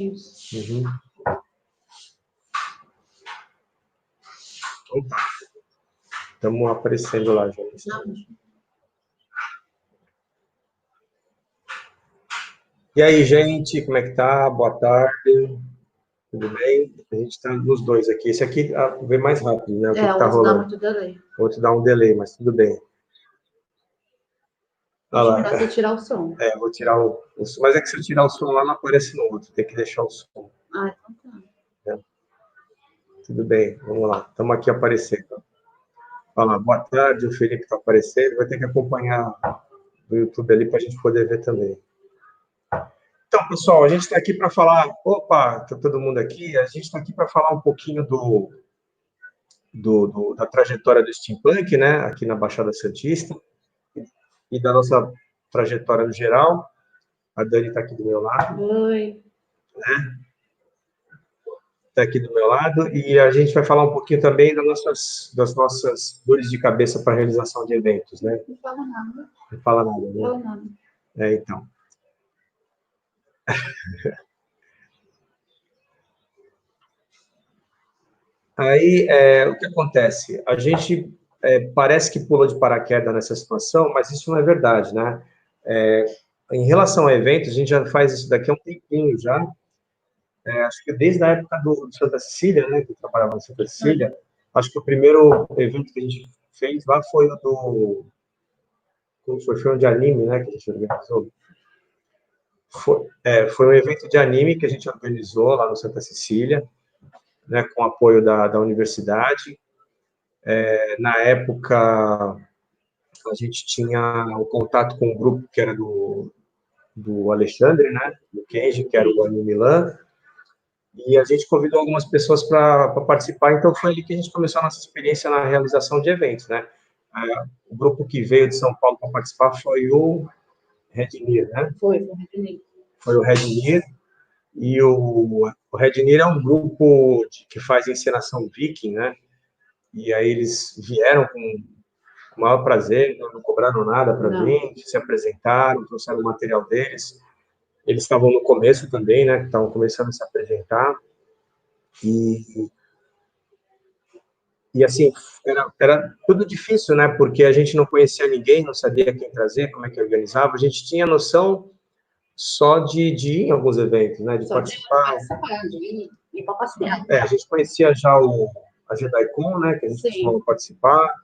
Uhum. Opa, estamos aparecendo lá, gente. E aí, gente, como é que tá? Boa tarde. Tudo bem? A gente está nos dois aqui. Esse aqui vem mais rápido, né? O que está rolando? Dá muito delay. O outro dá um delay, mas tudo bem. Acho melhor você tirar o som. Vou tirar o som. Mas é que se eu tirar o som lá, não aparece no outro. Tem que deixar o som. Ah, então tá. Tudo bem, vamos lá. Estamos aqui aparecendo. Olha lá, boa tarde, o Felipe está aparecendo. Vai ter que acompanhar no YouTube ali para a gente poder ver também. Então, pessoal, a gente está aqui para falar... Opa, está todo mundo aqui. A gente está aqui para falar um pouquinho da trajetória do steampunk, né? Aqui na Baixada Santista. E da nossa trajetória no geral. A Dani está aqui do meu lado. Oi. Né? Está aqui do meu lado. E a gente vai falar um pouquinho também das nossas dores de cabeça para a realização de eventos, né? Não fala nada. Não fala nada, né? Não fala nada. Então. Aí, o que acontece? A gente parece que pula de paraquedas nessa situação, mas isso não é verdade, né? Em relação a eventos, a gente já faz isso daqui há um tempinho já. Acho que desde a época do Santa Cecília, né? Que eu trabalhava no Santa Cecília. Acho que o primeiro evento que a gente fez lá foi o do... Como foi? Foi um de anime, né? Que a gente organizou. Foi um evento de anime que a gente organizou lá no Santa Cecília, né? Com apoio da universidade. Na época, a gente tinha o contato com um grupo que era do Alexandre, né? Do Kenji, que era o Anime Milan. E a gente convidou algumas pessoas para participar, então foi ali que a gente começou a nossa experiência na realização de eventos, né? O grupo que veio de São Paulo para participar foi o Rednir, né? Foi o Rednir. Foi o Rednir. E o Rednir é um grupo que faz encenação viking, né? E aí eles vieram com o maior prazer, não cobraram nada para vir, se apresentaram, trouxeram o material deles. Eles estavam no começo também, né? Estavam começando a se apresentar. E assim, era tudo difícil, né? Porque a gente não conhecia ninguém, não sabia quem trazer, como é que organizava. A gente tinha noção só de ir em alguns eventos, né? De participar. De ir para passear. A gente conhecia já a JediCon, né? Que a gente costumava participar.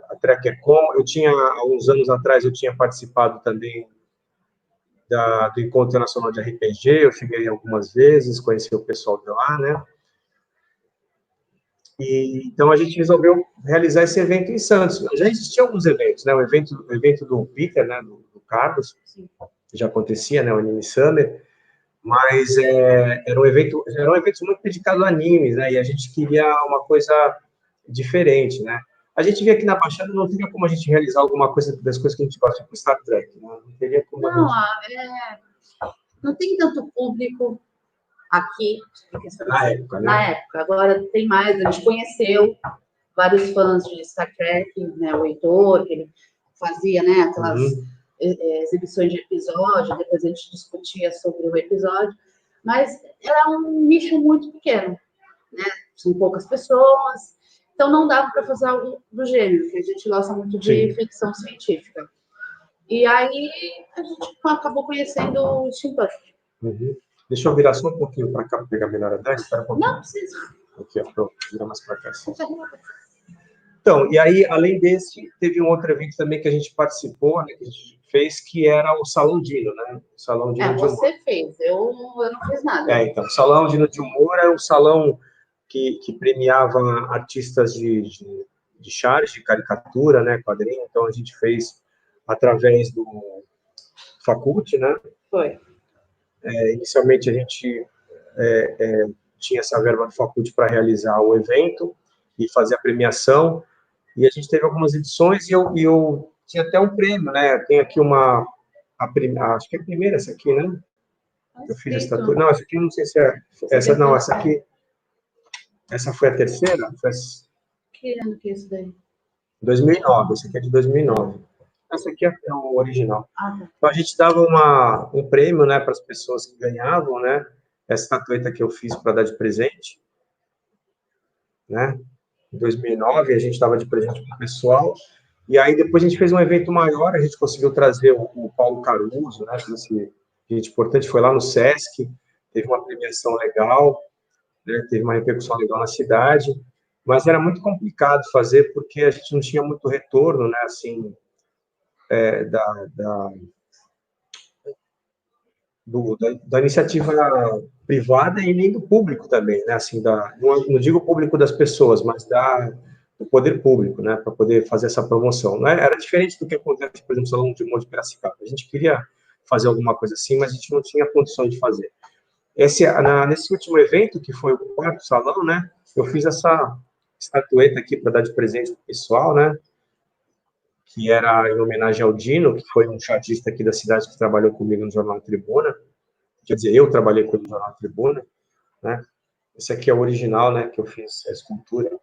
A TrekkerCon. Há uns anos atrás, eu tinha participado também do Encontro Nacional de RPG. Eu cheguei algumas vezes, conheci o pessoal de lá, né? Então, a gente resolveu realizar esse evento em Santos. Já existiam alguns eventos, né? O evento do Peter, né? Do Carlos, que já acontecia, né? O Anime Summer. Mas eram eventos muito dedicados a animes, né? E a gente queria uma coisa diferente, né? A gente via aqui na Baixada, não teria como a gente realizar alguma coisa das coisas que a gente gosta, tipo Star Trek, né? Não teria como não tem tanto público aqui, na época, né? Na época. Agora tem mais, a gente conheceu vários fãs de Star Trek, né? O Heitor, que ele fazia, né? Aquelas exibições de episódio, depois a gente discutia sobre o episódio, mas era um nicho muito pequeno, né? São poucas pessoas, então não dava para fazer algo do gênero, que a gente gosta muito de ficção científica. E aí a gente acabou conhecendo o steampunk. Deixa eu virar só um pouquinho para cá para pegar melhor a Dani. Não precisa. Aqui, ó, pronto, virar mais para cá. Assim. Então, e aí, além desse, teve um outro evento também que a gente participou, né, que a gente fez, que era o Salão Dino, né? O Salão Dino de Humor. Você fez, eu não fiz nada. Então, o Salão Dino de Humor era um salão que premiava artistas de charge, de caricatura, né, quadrinho. Então, a gente fez através do Faculte, né? Foi. Inicialmente, a gente tinha essa verba do Faculte para realizar o evento e fazer a premiação. E a gente teve algumas edições e eu tinha até um prêmio, né? Tem aqui acho que é a primeira, essa aqui, né? Eu fiz a estatua. Não, essa aqui eu não sei se é... essa aqui... Essa foi a terceira? Que ano que é isso daí? 2009, essa aqui é de 2009. esse aqui é o original. Ah, tá. Então, a gente dava um prêmio, né, para as pessoas que ganhavam, né? Essa estatueta que eu fiz para dar de presente, né? Em 2009, a gente dava de presente para o pessoal. E aí, depois a gente fez um evento maior, a gente conseguiu trazer o Paulo Caruso, né? Esse gente importante, foi lá no Sesc, teve uma premiação legal, né, teve uma repercussão legal na cidade, mas era muito complicado fazer porque a gente não tinha muito retorno, né, assim, da iniciativa privada e nem do público também, né, assim, não digo público das pessoas, mas do poder público, né, para poder fazer essa promoção. Né? Era diferente do que acontece, por exemplo, no Salão de Monte de Piracicaba. A gente queria fazer alguma coisa assim, mas a gente não tinha condições de fazer. Nesse último evento, que foi o quarto salão, né, eu fiz essa estatueta aqui para dar de presente para o pessoal, né, que era em homenagem ao Dino, que foi um chartista aqui da cidade que trabalhou comigo no Jornal Tribuna. Quer dizer, eu trabalhei com ele no Jornal Tribuna, né. Esse aqui é o original, né, que eu fiz a escultura.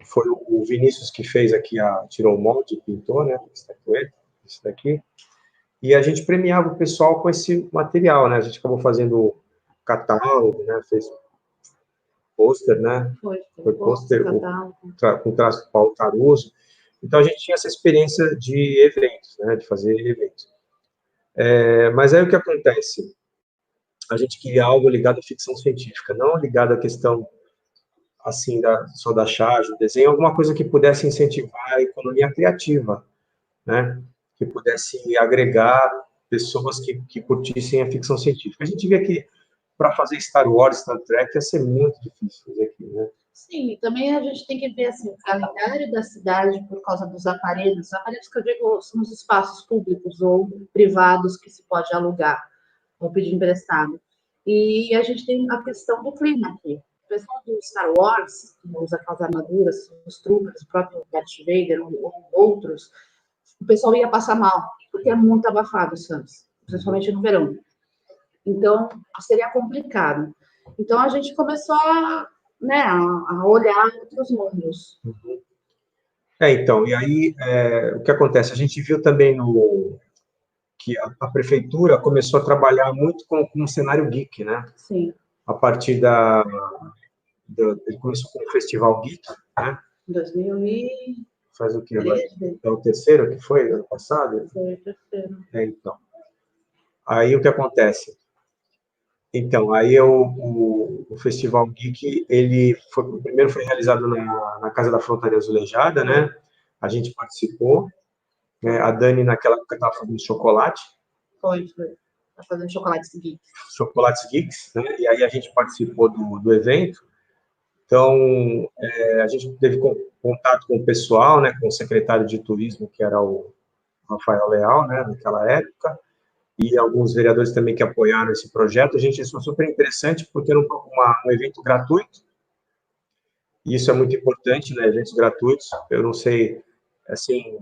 Foi o Vinícius que fez aqui, tirou o molde, pintou, né, a estatueta, isso daqui. E a gente premiava o pessoal com esse material, né? A gente acabou fazendo catálogo, né? Fez pôster, né? Foi pôster com traço do Paulo Caruso. Então, a gente tinha essa experiência de eventos, né? De fazer eventos. Mas aí o que acontece? A gente queria algo ligado à ficção científica, não ligado à questão, assim, só da charge, do desenho, alguma coisa que pudesse incentivar a economia criativa, né? Que pudesse agregar pessoas que curtissem a ficção científica. A gente vê que para fazer Star Wars, Star Trek, ia ser muito difícil fazer aqui, né? Sim, também a gente tem que ver assim, o calendário da cidade por causa dos aparelhos. Os aparelhos que eu digo são os espaços públicos ou privados que se pode alugar ou pedir emprestado. E a gente tem a questão do clima aqui. O pessoal do Star Wars, que usa aquelas armaduras, os troopers, o próprio Darth Vader ou outros, o pessoal ia passar mal, porque é muito abafado o Santos, principalmente no verão. Então, seria complicado. Então, a gente começou a olhar outros mundos. Então, e aí, o que acontece? A gente viu também que a prefeitura começou a trabalhar muito com um cenário geek, né? Sim. A partir ele começou com o Festival Geek, né? 2013. Faz o quê agora? É o terceiro que foi, ano passado? Foi o terceiro. Então. Aí, o que acontece? Então, aí o Festival Geek, primeiro foi realizado na Casa da Frontaria Azulejada, né? A gente participou, né? A Dani, naquela época, estava fazendo chocolate. Foi. Está fazendo chocolates geeks. Chocolates Geeks, né? E aí a gente participou do evento. Então, a gente teve contato com o pessoal, né? Com o secretário de turismo, que era o Rafael Leal, né? Naquela época. E alguns vereadores também que apoiaram esse projeto. A gente achou super interessante, porque era um evento gratuito, e isso é muito importante, né, eventos gratuitos. Eu não sei, assim,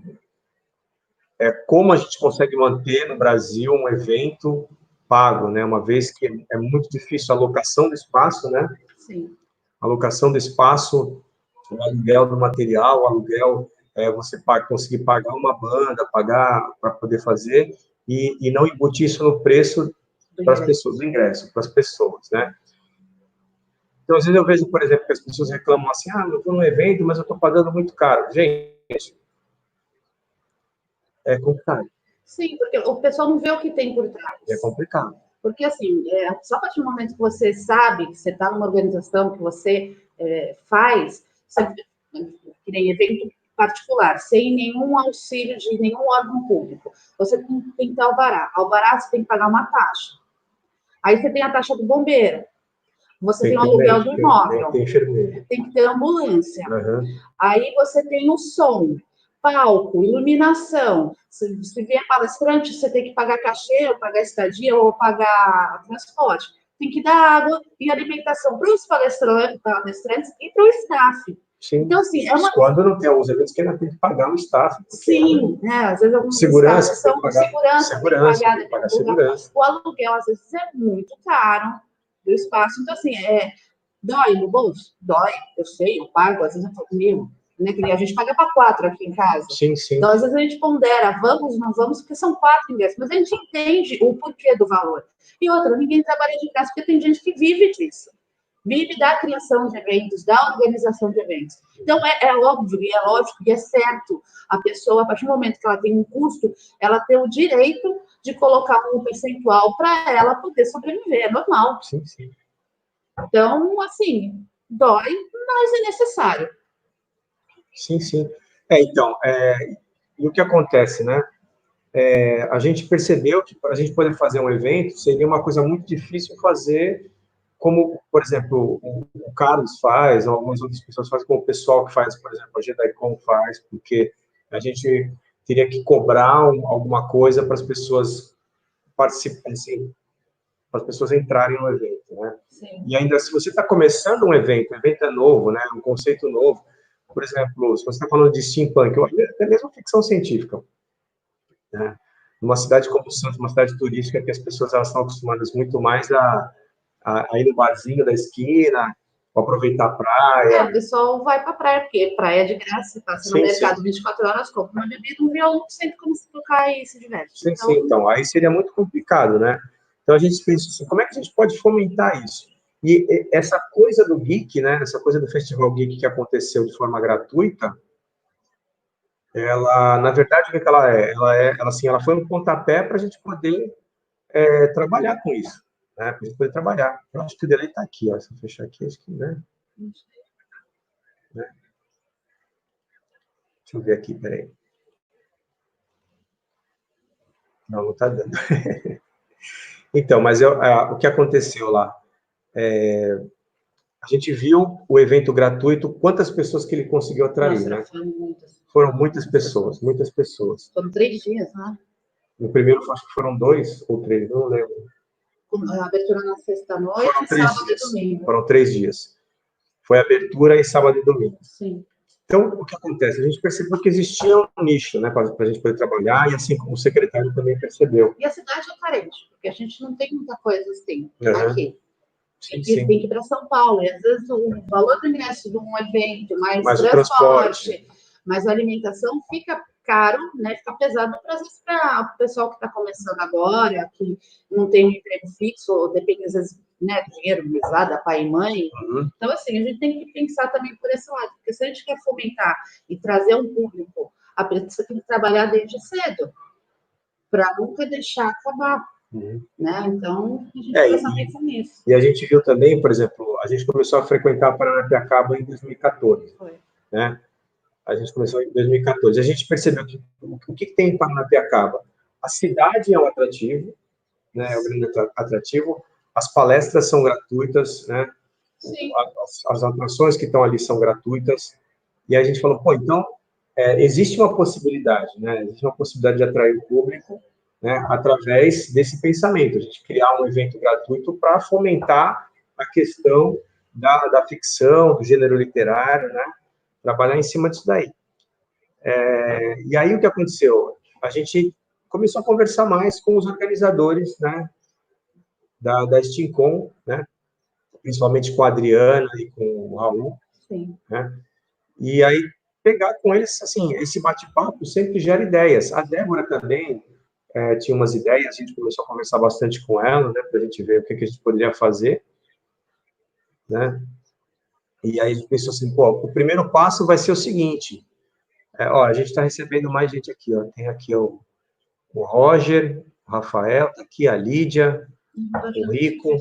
como a gente consegue manter no Brasil um evento pago, né, uma vez que é muito difícil a alocação do espaço, né? Sim. A alocação do espaço, o aluguel do material, o aluguel, você conseguir pagar uma banda, pagar para poder fazer, e não embutir isso no preço para as pessoas, do ingresso, para as pessoas, né? Então, às vezes eu vejo, por exemplo, que as pessoas reclamam assim, eu vou num evento, mas eu estou pagando muito caro. Gente, é complicado. Sim, porque o pessoal não vê o que tem por trás. É complicado. Porque, assim, só a partir do momento que você sabe, que você está numa organização, que você faz, que nem evento particular, sem nenhum auxílio de nenhum órgão público, você tem que ter alvará. Alvará, você tem que pagar uma taxa. Aí você tem a taxa do bombeiro. Você tem o aluguel do imóvel. Tem que ter ambulância. Uhum. Aí você tem o som, palco, iluminação. Se vier palestrante, você tem que pagar cachê, ou pagar estadia, ou pagar transporte. Tem que dar água e alimentação para os palestrantes e para o staff. Sim. Então, assim, quando não tem alguns eventos que ainda tem que pagar o staff. Sim, às vezes alguns segurança, são com segurança, tem que pagar segurança. O aluguel, às vezes, é muito caro do espaço. Então, assim, dói no bolso? Dói, eu sei, eu pago, às vezes eu falo, né? Que nem a gente paga para 4 aqui em casa. Sim, sim. Então, às vezes a gente pondera, vamos, não vamos, porque são 4 ingressos, mas a gente entende o porquê do valor. E outra, ninguém trabalha de graça, porque tem gente que vive disso. Vive da criação de eventos, da organização de eventos. Então, é óbvio e é lógico e é certo a pessoa, a partir do momento que ela tem um custo, ela tem o direito de colocar um percentual para ela poder sobreviver, é normal. Sim, sim. Então, assim, dói, mas é necessário. Sim, sim. Então, e o que acontece, né? A gente percebeu que para a gente poder fazer um evento, seria uma coisa muito difícil fazer, como, por exemplo, o Carlos faz, ou algumas outras pessoas fazem, como o pessoal que faz, por exemplo, a GDICOM faz, porque a gente teria que cobrar alguma coisa para as pessoas participarem, assim, para as pessoas entrarem no evento, né? Sim. E ainda, se você está começando um evento, o evento é novo, né? Um conceito novo. Por exemplo, se você está falando de steampunk, ou até mesmo ficção científica, né? Numa cidade como Santos, uma cidade turística, que as pessoas elas estão acostumadas muito mais a ir no barzinho da esquina, aproveitar a praia. O pessoal vai para a praia, porque praia é de graça, você passa no mercado 24 horas, compra uma bebida, um violão, sempre como se tocar e se diverte. Sim, sim, então, aí seria muito complicado, né? Então a gente pensa assim, como é que a gente pode fomentar isso? E essa coisa do geek, né? Essa coisa do Festival Geek que aconteceu de forma gratuita, ela, na verdade, o que ela é? Ela foi um pontapé para a gente poder trabalhar com isso, né? Para a gente poder trabalhar. Eu acho que o delay está aqui, ó. Se eu fechar aqui, acho que, né? Deixa eu ver aqui, peraí. Não está dando. Então, mas o que aconteceu lá? A gente viu o evento gratuito, quantas pessoas que ele conseguiu atrair, né? Foram muitas pessoas, muitas pessoas. Foram 3 dias, né? No primeiro, acho que foram 2 ou 3, não lembro. A abertura na sexta-noite e sábado e domingo. Foram 3 dias. Foi abertura e sábado e domingo. Sim. Então, o que acontece? A gente percebeu que existia um nicho, né, para a gente poder trabalhar, e assim como o secretário também percebeu. E a cidade é carente, porque a gente não tem muita coisa assim aqui. Sim, tem que ir para São Paulo, e às vezes o valor do ingresso de um evento, mais transporte, mais alimentação, fica caro, né? Fica pesado, às vezes, para o pessoal que está começando agora, que não tem um emprego fixo, ou depende, às vezes, né, do dinheiro mesada, pai e mãe. Então, assim, a gente tem que pensar também por esse lado, porque se a gente quer fomentar e trazer um público, a pessoa tem que trabalhar desde cedo, para nunca deixar acabar. Né? Então, a gente precisa pensar nisso. E a gente viu também, por exemplo, a gente começou a frequentar Paranapiacaba em 2014. Foi. Né? A gente começou em 2014. A gente percebeu que o que tem em Paranapiacaba? A cidade é um atrativo, né? É um grande atrativo. As palestras são gratuitas, né? Sim. As atrações que estão ali são gratuitas. E a gente falou, pô, então, existe uma possibilidade, né? Existe uma possibilidade de atrair o público, né, através desse pensamento, a gente criar um evento gratuito para fomentar a questão da ficção, do gênero literário, né, trabalhar em cima disso daí. E aí o que aconteceu? A gente começou a conversar mais com os organizadores, né, da SteamCon, né, principalmente com a Adriana e com o Raul. Sim. Né, e aí pegar com eles, assim, esse bate-papo sempre gera ideias. A Débora também tinha umas ideias, a gente começou a conversar bastante com ela, né, para a gente ver o que a gente poderia fazer, né, e aí a gente pensou assim, pô, o primeiro passo vai ser o seguinte, a gente está recebendo mais gente aqui, ó, tem aqui o Roger, o Rafael, tá aqui a Lídia, o Rico,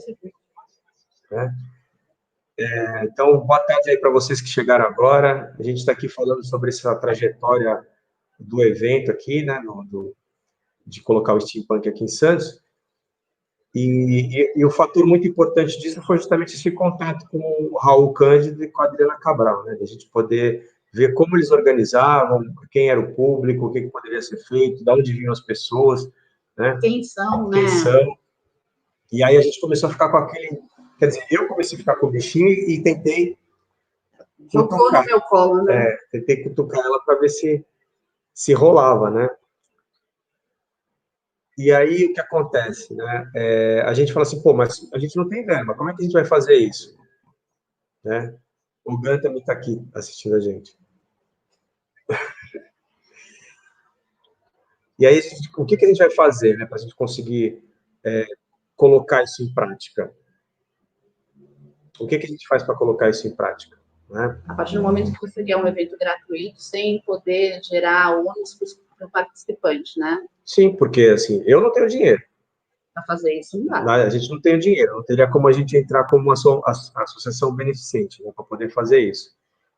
né, então, boa tarde aí para vocês que chegaram agora, a gente está aqui falando sobre essa trajetória do evento aqui, né, de colocar o steampunk aqui em Santos. E o fator muito importante disso foi justamente esse contato com o Raul Cândido e com a Adriana Cabral, né? A gente poder ver como eles organizavam, quem era o público, o que poderia ser feito, de onde vinham as pessoas, né? Quem são, né? Quem são. E aí a gente começou a ficar com aquele... Quer dizer, eu comecei a ficar com o bichinho e tentei... Jogou no meu colo, né? Tentei cutucar ela para ver se rolava, né? E aí, o que acontece, né? A gente fala assim, pô, mas a gente não tem verba, como é que a gente vai fazer isso? Né? O Gan também está aqui assistindo a gente. E aí, o que a gente vai fazer, né, para a gente conseguir colocar isso em prática? O que a gente faz para colocar isso em prática? Né? A partir do momento que você quer um evento gratuito, sem poder gerar ônus para o participante, né? Sim, porque, assim, eu não tenho dinheiro. Para fazer isso, não dá. A gente não tem dinheiro, não teria como a gente entrar como uma associação beneficente, né, para poder fazer isso.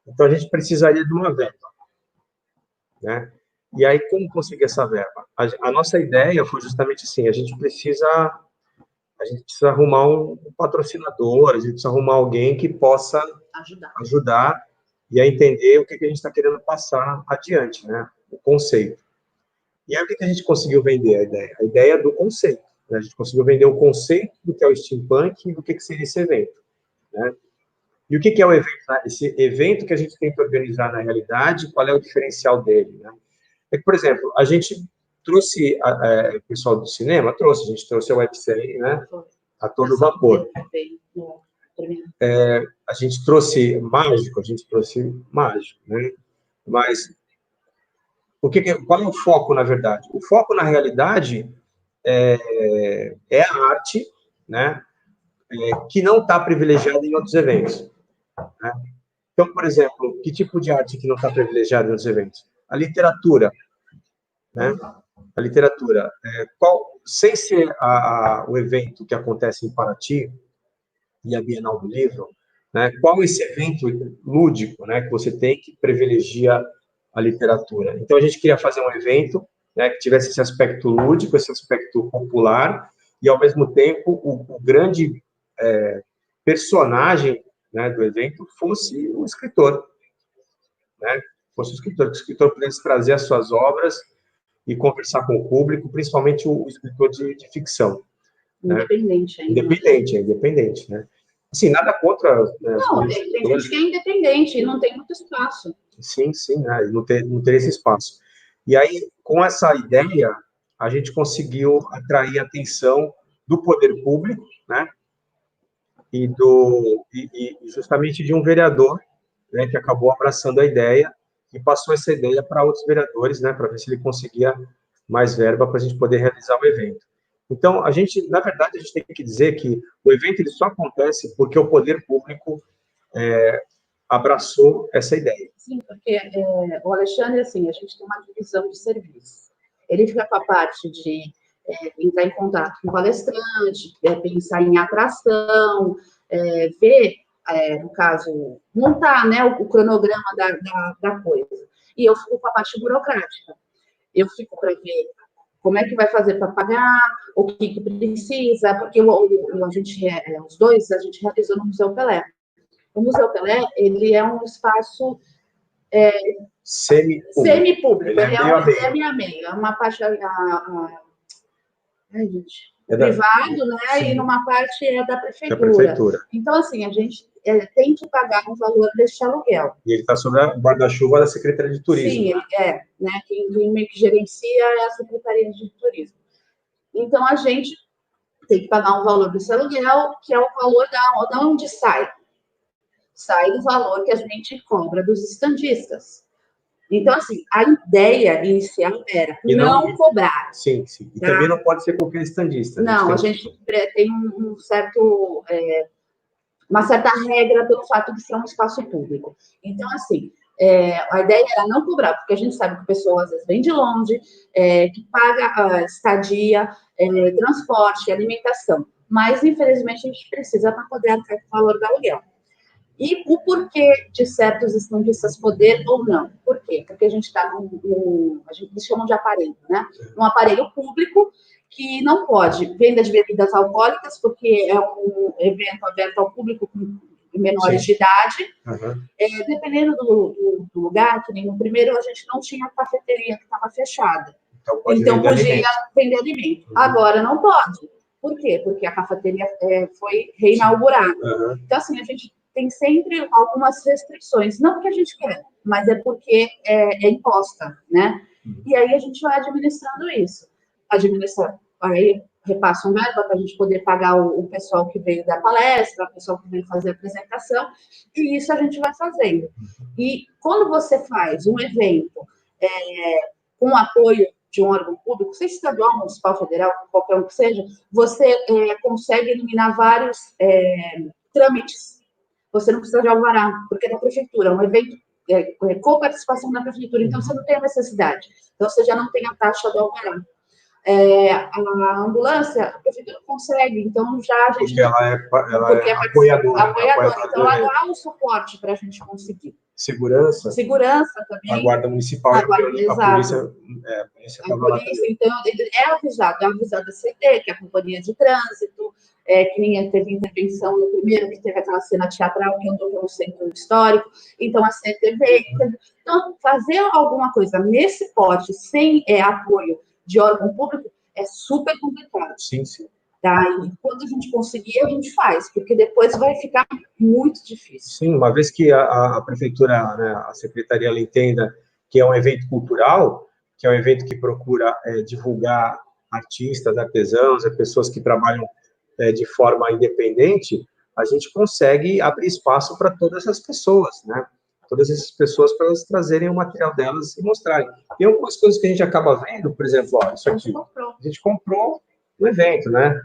Então, a gente precisaria de uma verba, né? E aí, como conseguir essa verba? A nossa ideia foi justamente assim, a gente precisa arrumar um patrocinador, a gente precisa arrumar alguém que possa ajudar e a entender o que a gente está querendo passar adiante, né? O conceito. E aí, o que a gente conseguiu vender a ideia? A ideia do conceito. Né? A gente conseguiu vender o conceito do que é o steampunk e do que seria esse evento. Né? E o que é o evento? Esse evento que a gente tem que organizar na realidade, qual é o diferencial dele? Né? É que, por exemplo, a gente trouxe o pessoal do cinema, a gente trouxe a websérie, né? A todo vapor. A gente trouxe mágico, né? Mas qual é o foco, na verdade? O foco, na realidade, é a arte, né? Que não está privilegiada em outros eventos. Né? Então, por exemplo, que tipo de arte que não está privilegiada em outros eventos? A literatura. Né? A literatura. Sem ser o evento que acontece em Paraty e a Bienal do Livro, né? Qual esse evento lúdico, né, que você tem que privilegia a literatura? Então, a gente queria fazer um evento, né, que tivesse esse aspecto lúdico, esse aspecto popular, e, ao mesmo tempo, o grande personagem, né, do evento fosse o escritor. Né? Fosse o escritor, que o escritor pudesse trazer as suas obras e conversar com o público, principalmente o escritor de ficção. Independente, né? Independente, né? Assim, nada contra... Né, não, tem gente que é independente e não tem muito espaço. Sim, né? Não ter esse espaço. E aí, com essa ideia, a gente conseguiu atrair a atenção do poder público, né? E justamente de um vereador, né, que acabou abraçando a ideia e passou essa ideia para outros vereadores, né, para ver se ele conseguia mais verba para a gente poder realizar o evento. Então, na verdade, a gente tem que dizer que o evento ele só acontece porque o poder público abraçou essa ideia. Sim, porque o Alexandre, assim, a gente tem uma divisão de serviço. Ele fica com a parte de entrar em contato com o palestrante, pensar em atração, ver, no caso, montar, né, o cronograma da coisa. E eu fico com a parte burocrática. Eu fico para ver como é que vai fazer para pagar, o que precisa, porque os dois, a gente realizou no Museu Pelé. O Museu Pelé, ele é um espaço semi-público. Ele é meio a meio. É uma parte privado, né? Sim. E numa parte é da prefeitura. Então, assim, a gente tem que pagar um valor deste aluguel. E ele está sob o guarda-chuva da Secretaria de Turismo. Sim, ele né? Quem meio que gerencia é a Secretaria de Turismo. Então, a gente tem que pagar um valor desse aluguel, que é o valor da onde sai. Sai do valor que a gente cobra dos estandistas. Então, assim, a ideia inicial era não cobrar. Sim. E também não pode ser qualquer estandista. Não, a gente tem uma certa regra pelo fato de ser um espaço público. Então, assim, a ideia era não cobrar, porque a gente sabe que a pessoa, às vezes, vem de longe, que paga estadia, transporte, alimentação. Mas, infelizmente, a gente precisa para poder arcar com o valor do aluguel. E o porquê de certos estandistas poder ou não? Por quê? Porque a gente está a gente chamam de aparelho, né? Um aparelho público que não pode venda de bebidas alcoólicas, porque é um evento aberto ao público com menores de idade. Uhum. Dependendo do lugar, que nem no primeiro a gente não tinha cafeteria que estava fechada. Então podia vender alimento. Uhum. Agora não pode. Por quê? Porque a cafeteria foi reinaugurada. Uhum. Então, assim, a gente tem sempre algumas restrições, não porque a gente quer, mas é porque é imposta, né? E aí a gente vai administrando isso. Aí repassa um verba para a gente poder pagar o pessoal que veio dar palestra, o pessoal que veio fazer a apresentação, e isso a gente vai fazendo. E quando você faz um evento com apoio de um órgão público, seja estadual, municipal, federal, qualquer um que seja, você consegue eliminar vários trâmites. Você não precisa de alvará, porque é da prefeitura, é um evento com participação da prefeitura, então você não tem a necessidade. Então você já não tem a taxa do alvará. A ambulância, a prefeitura consegue, então já a gente... Porque ela é apoiadora. Então ela dá o suporte para a gente conseguir. Segurança também. A Guarda Municipal a polícia então, é avisado a CT, que é a Companhia de Trânsito, que nem teve intervenção no primeiro, que teve aquela cena teatral que andou pelo centro histórico, então a CT veio. Então, fazer alguma coisa nesse porte, sem apoio de órgão público, é super complicado. Sim, sim. Tá? E quando a gente conseguir, a gente faz, porque depois vai ficar muito difícil. Sim, uma vez que a prefeitura, né, a secretaria, ela entenda que é um evento cultural, que é um evento que procura divulgar artistas, artesãos, pessoas que trabalham de forma independente, a gente consegue abrir espaço para todas as pessoas, né? Todas essas pessoas, para elas trazerem o material delas e mostrarem. Tem algumas coisas que a gente acaba vendo, por exemplo, ó, isso aqui, a gente comprou no evento, né?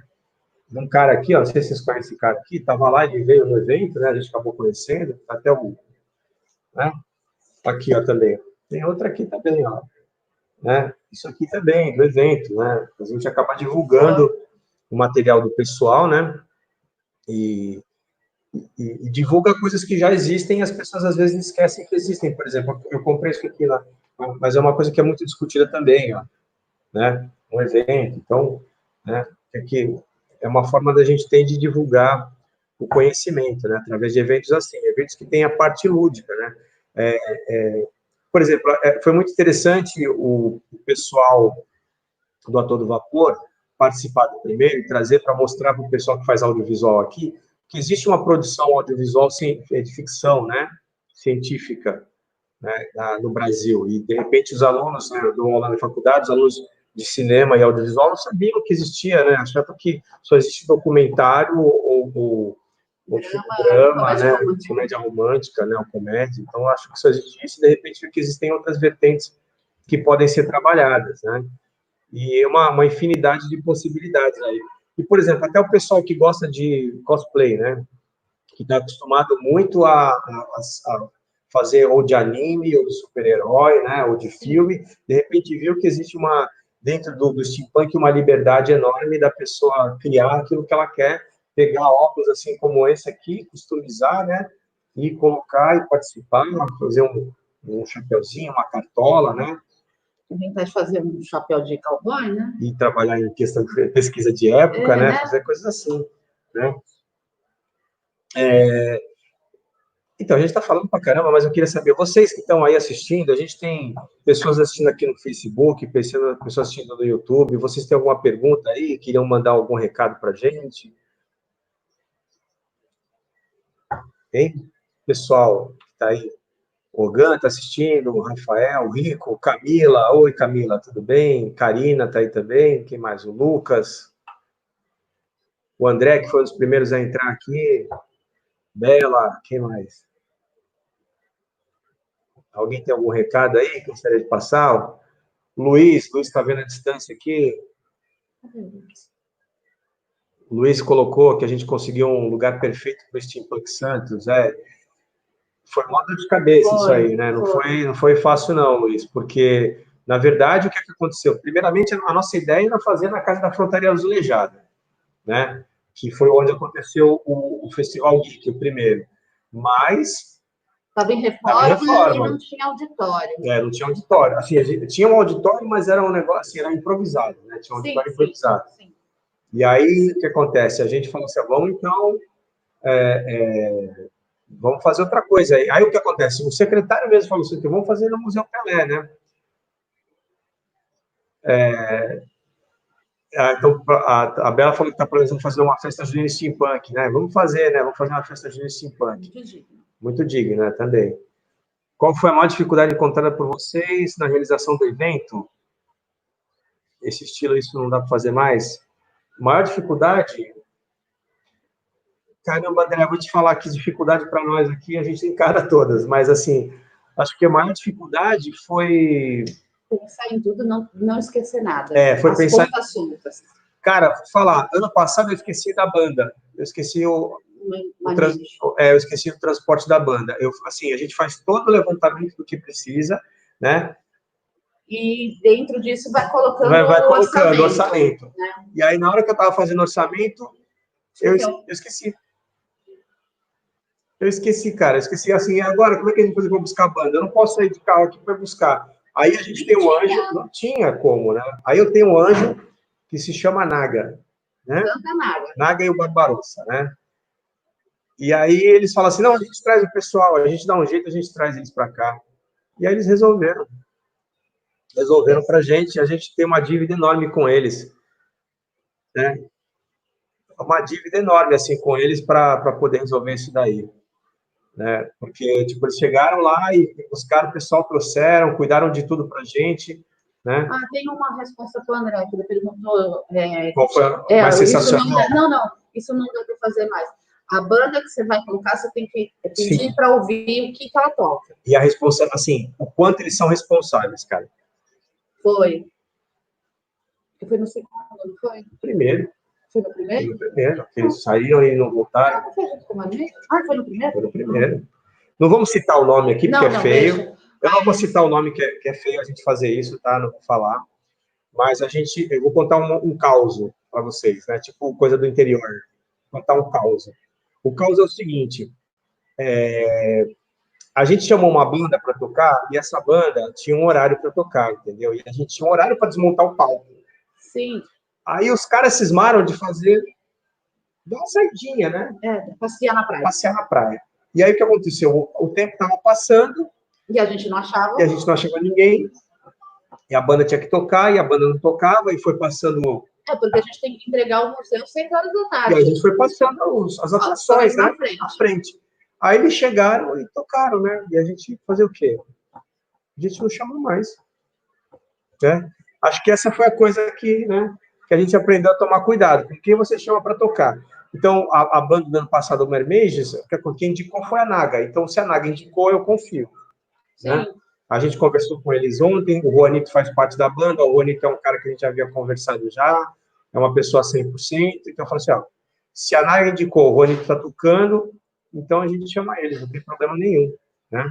Um cara aqui, ó, não sei se vocês conhecem esse cara aqui, estava lá, ele veio no evento, né? A gente acabou conhecendo, até o... Né? Aqui, ó, também. Tem outra aqui também, ó. Né? Isso aqui também, do evento, né? A gente acaba divulgando o material do pessoal, né? E divulga coisas que já existem e as pessoas às vezes esquecem que existem. Por exemplo, eu comprei isso aqui lá, mas é uma coisa que é muito discutida também, ó, né? Um evento, então, né? Aqui é uma forma da gente ter de divulgar o conhecimento, né? Através de eventos assim, eventos que têm a parte lúdica, né? Por exemplo, foi muito interessante o pessoal do A Todo Vapor participar do primeiro e trazer para mostrar para o pessoal que faz audiovisual aqui que existe uma produção audiovisual de ficção, né, científica, né, no Brasil. E, de repente, os alunos, né, eu dou aula na faculdade, os alunos de cinema e audiovisual não sabiam que existia, né, achavam que só existe documentário ou drama, né, comédia romântica, né, ou comédia. Então, eu acho que só existisse, e, de repente, que existem outras vertentes que podem ser trabalhadas, né. E uma infinidade de possibilidades aí. E, por exemplo, até o pessoal que gosta de cosplay, né? Que está acostumado muito a fazer ou de anime, ou de super-herói, né? Ou de filme, de repente viu que existe dentro do steampunk, uma liberdade enorme da pessoa criar aquilo que ela quer, pegar óculos assim como esse aqui, customizar, né? E colocar e participar, fazer um chapeuzinho, uma cartola, né? Tentar fazer um chapéu de cowboy, né? E trabalhar em questão de pesquisa de época, né? Fazer coisas assim, né? Então, a gente está falando pra caramba, mas eu queria saber, vocês que estão aí assistindo, a gente tem pessoas assistindo aqui no Facebook, pessoas assistindo no YouTube, vocês têm alguma pergunta aí? Queriam mandar algum recado pra gente? Hein? Pessoal que está aí, o Gan está assistindo, o Rafael, o Rico, Camila. Oi, Camila, tudo bem? Karina está aí também. Quem mais? O Lucas. O André, que foi um dos primeiros a entrar aqui. Bela, quem mais? Alguém tem algum recado aí que gostaria de passar? Luiz está vendo a distância aqui. O Luiz colocou que a gente conseguiu um lugar perfeito para o Steampunk Santos. Foi uma dor de cabeça isso aí, né? Não foi fácil não, Luiz, porque, na verdade, o que aconteceu? Primeiramente, a nossa ideia era fazer na Casa da Frontaria Azulejada, né? Que foi onde aconteceu o Festival Geek, o primeiro. Mas... Estava em reforma e não tinha auditório. Não tinha auditório. Assim, tinha um auditório, mas era um negócio, assim, era improvisado, né? Tinha um auditório improvisado. Sim. E aí, o que acontece? A gente falou assim, vamos, então... vamos fazer outra coisa. Aí o que acontece? O secretário mesmo falou assim, vamos fazer no Museu Pelé, né? Então, a Bela falou que está planejando fazer uma festa junina steampunk, né? Vamos fazer, né? Vamos fazer uma festa junina steampunk. Muito digna, né? Também. Qual foi a maior dificuldade encontrada por vocês na realização do evento? Esse estilo, isso não dá para fazer mais? Maior dificuldade... Caramba, André, eu vou te falar que dificuldade para nós aqui, a gente encara todas, mas, assim, acho que a maior dificuldade foi pensar em tudo, não esquecer nada. Foi pensar... pontas soltas. Cara, vou falar, ano passado eu esqueci da banda. Eu esqueci eu esqueci o transporte da banda. Assim, a gente faz todo o levantamento do que precisa, né? E dentro disso vai colocando o orçamento. Né? E aí, na hora que eu estava fazendo orçamento, eu esqueci. Eu esqueci, cara. Eu esqueci assim, agora, como é que a gente vai buscar a banda? Eu não posso sair de carro aqui para buscar. Aí a gente tem um anjo, não tinha como, né? Aí eu tenho um anjo que se chama Naga, né? Naga e o Barbarossa, né? E aí eles falam assim, não, a gente traz o pessoal, a gente dá um jeito, a gente traz eles para cá. E aí eles resolveram pra gente, a gente tem uma dívida enorme com eles, né? Uma dívida enorme, assim, com eles para poder resolver isso daí, né? Porque, tipo, eles chegaram lá e buscaram o pessoal, trouxeram, cuidaram de tudo pra gente, né? Tem uma resposta para o André, que ele perguntou... Qual foi a mais sensacional? Isso não dá para fazer mais. A banda que você vai colocar, você tem que pedir para ouvir o que ela toca. E a resposta, assim, o quanto eles são responsáveis, cara. Foi no segundo, não foi? Primeiro. Foi no primeiro? Foi no primeiro. Eles saíram e não voltaram. Não foi junto com a minha? Foi no primeiro? Foi no primeiro. Não vamos citar o nome aqui, porque é feio. Deixa. Eu não vou citar o nome, que é feio a gente fazer isso, tá? Não vou falar. Mas eu vou contar um caos para vocês, né? Tipo coisa do interior. Vou contar um caos. O caos é o seguinte: a gente chamou uma banda para tocar e essa banda tinha um horário para tocar, entendeu? E a gente tinha um horário para desmontar o palco. Sim. Aí os caras cismaram de dar uma saidinha, né? Passear na praia. Passear na praia. E aí o que aconteceu? O tempo estava passando. E a gente não achava. E a gente não achava ninguém. E a banda tinha que tocar, e a banda não tocava, e foi passando... porque a gente tem que entregar o museu 6 horas da tarde. E a gente foi passando as atrações, né? Na frente. Aí eles chegaram e tocaram, né? E a gente fazer o quê? A gente não chamou mais. Né? Acho que essa foi a coisa que a gente aprendeu a tomar cuidado. Com quem você chama para tocar? Então, a banda do ano passado, o Mermages, quem indicou foi a Naga. Então, se a Naga indicou, eu confio. Né? A gente conversou com eles ontem, o Juanito faz parte da banda, o Juanito é um cara que a gente já havia conversado já, é uma pessoa 100%, então eu falo assim, se a Naga indicou, o Juanito está tocando, então a gente chama eles, não tem problema nenhum, né?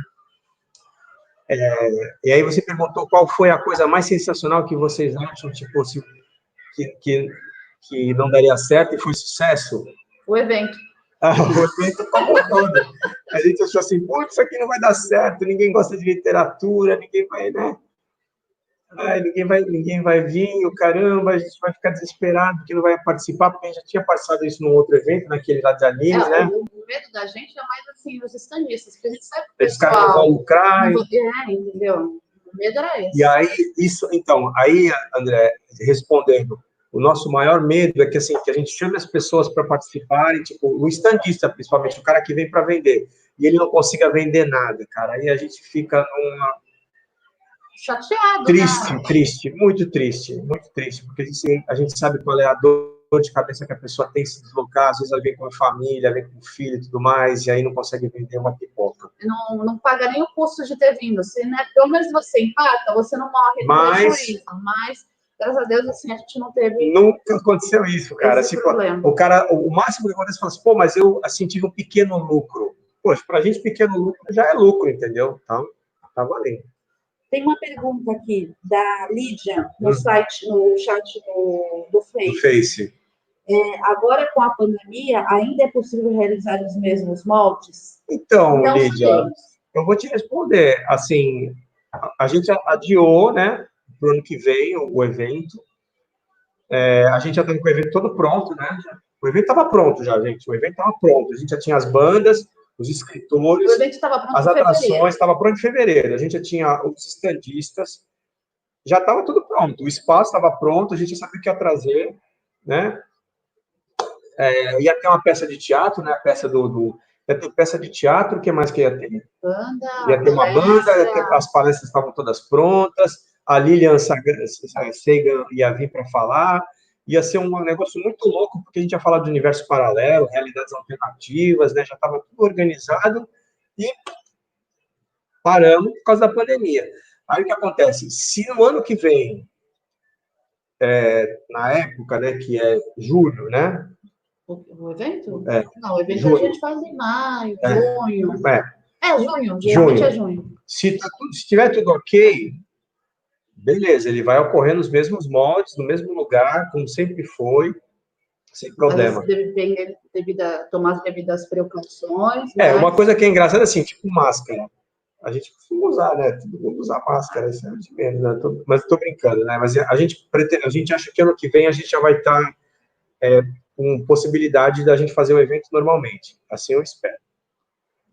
E aí você perguntou qual foi a coisa mais sensacional que vocês acham, tipo, que não daria certo e foi sucesso? O evento. O evento como todo. A gente achou assim, putz, isso aqui não vai dar certo, ninguém gosta de literatura, ninguém vai, né? Ninguém vai vir, o caramba, a gente vai ficar desesperado porque não vai participar, porque a gente já tinha passado isso num outro evento, naquele lá de animes, né? O medo da gente é mais assim, os standistas, porque a gente sabe que o pessoal... Esses caras não vão lucrar. Entendeu? O medo era esse. E aí, André, respondendo, o nosso maior medo é que, assim, que a gente chame as pessoas para participarem, tipo, o standista, principalmente, o cara que vem para vender, e ele não consiga vender nada, cara. Aí a gente fica numa... chateado, triste, muito triste, porque a gente sabe qual é a dor de cabeça que a pessoa tem se deslocar, às vezes ela vem com a família, vem com o filho e tudo mais, e aí não consegue vender uma pipoca. Não paga nem o custo de ter vindo, pelo menos você empata, você não morre de prejuízo, mas, graças a Deus, assim, a gente não teve... Nunca aconteceu isso, cara. O máximo que acontece é falar assim, pô, mas eu, assim, tive um pequeno lucro. Poxa, pra gente, pequeno lucro já é lucro, entendeu? Então, tá valendo. Tem uma pergunta aqui da Lídia no site, no chat do Face. Agora, com a pandemia, ainda é possível realizar os mesmos moldes? Então, Lídia, eu vou te responder. Assim, a gente adiou, né, para o ano que vem o evento. A gente já estava com o evento todo pronto, né? O evento estava pronto já, gente. O evento estava pronto. A gente já tinha as bandas, os escritores, as atrações, estava pronto em fevereiro. A gente já tinha os estandistas, já estava tudo pronto. O espaço estava pronto, a gente já sabia o que ia trazer, né? Ia ter uma peça de teatro, né? Ia ter peça de teatro, o que mais que ia ter? Ia ter uma banda, as palestras estavam todas prontas, a Lilian Sagan ia vir para falar, ia ser um negócio muito louco, porque a gente ia falar de universo paralelo, realidades alternativas, né? Já estava tudo organizado e paramos por causa da pandemia. Aí o que acontece? Se no ano que vem, na época, né, que é julho, né? O evento? É, Não, o evento junho. a gente faz em maio, É, junho. Junho, geralmente junho. é junho. Se tiver tudo ok, beleza, ele vai ocorrer nos mesmos moldes, no mesmo lugar, como sempre foi, sem problema. Mas tomar as devidas precauções, né? Uma coisa que é engraçada, assim, tipo máscara. A gente costuma usar, né? Todo mundo usa máscara, isso é de menos, né? Mas estou brincando, né? Mas a gente acha que ano que vem a gente já vai estar com possibilidade da gente fazer o evento normalmente. Assim eu espero.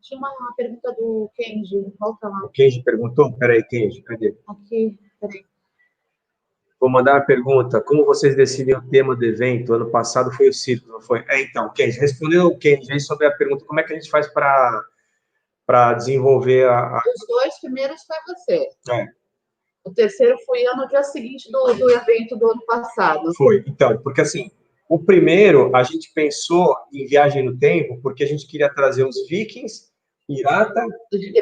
Tinha uma pergunta do Kenji, volta lá. O Kenji perguntou? Peraí, Kenji, cadê? Aqui, peraí. Vou mandar uma pergunta. Como vocês decidem o tema do evento? Ano passado foi o circo, não foi? Então, Kenji, respondeu o Kenji aí sobre a pergunta como é que a gente faz para desenvolver Os 2 primeiros foi você. É. O terceiro fui eu no dia seguinte do evento do ano passado. Foi. Então, porque assim, o primeiro a gente pensou em Viagem no Tempo, porque a gente queria trazer os Vikings, Pirata,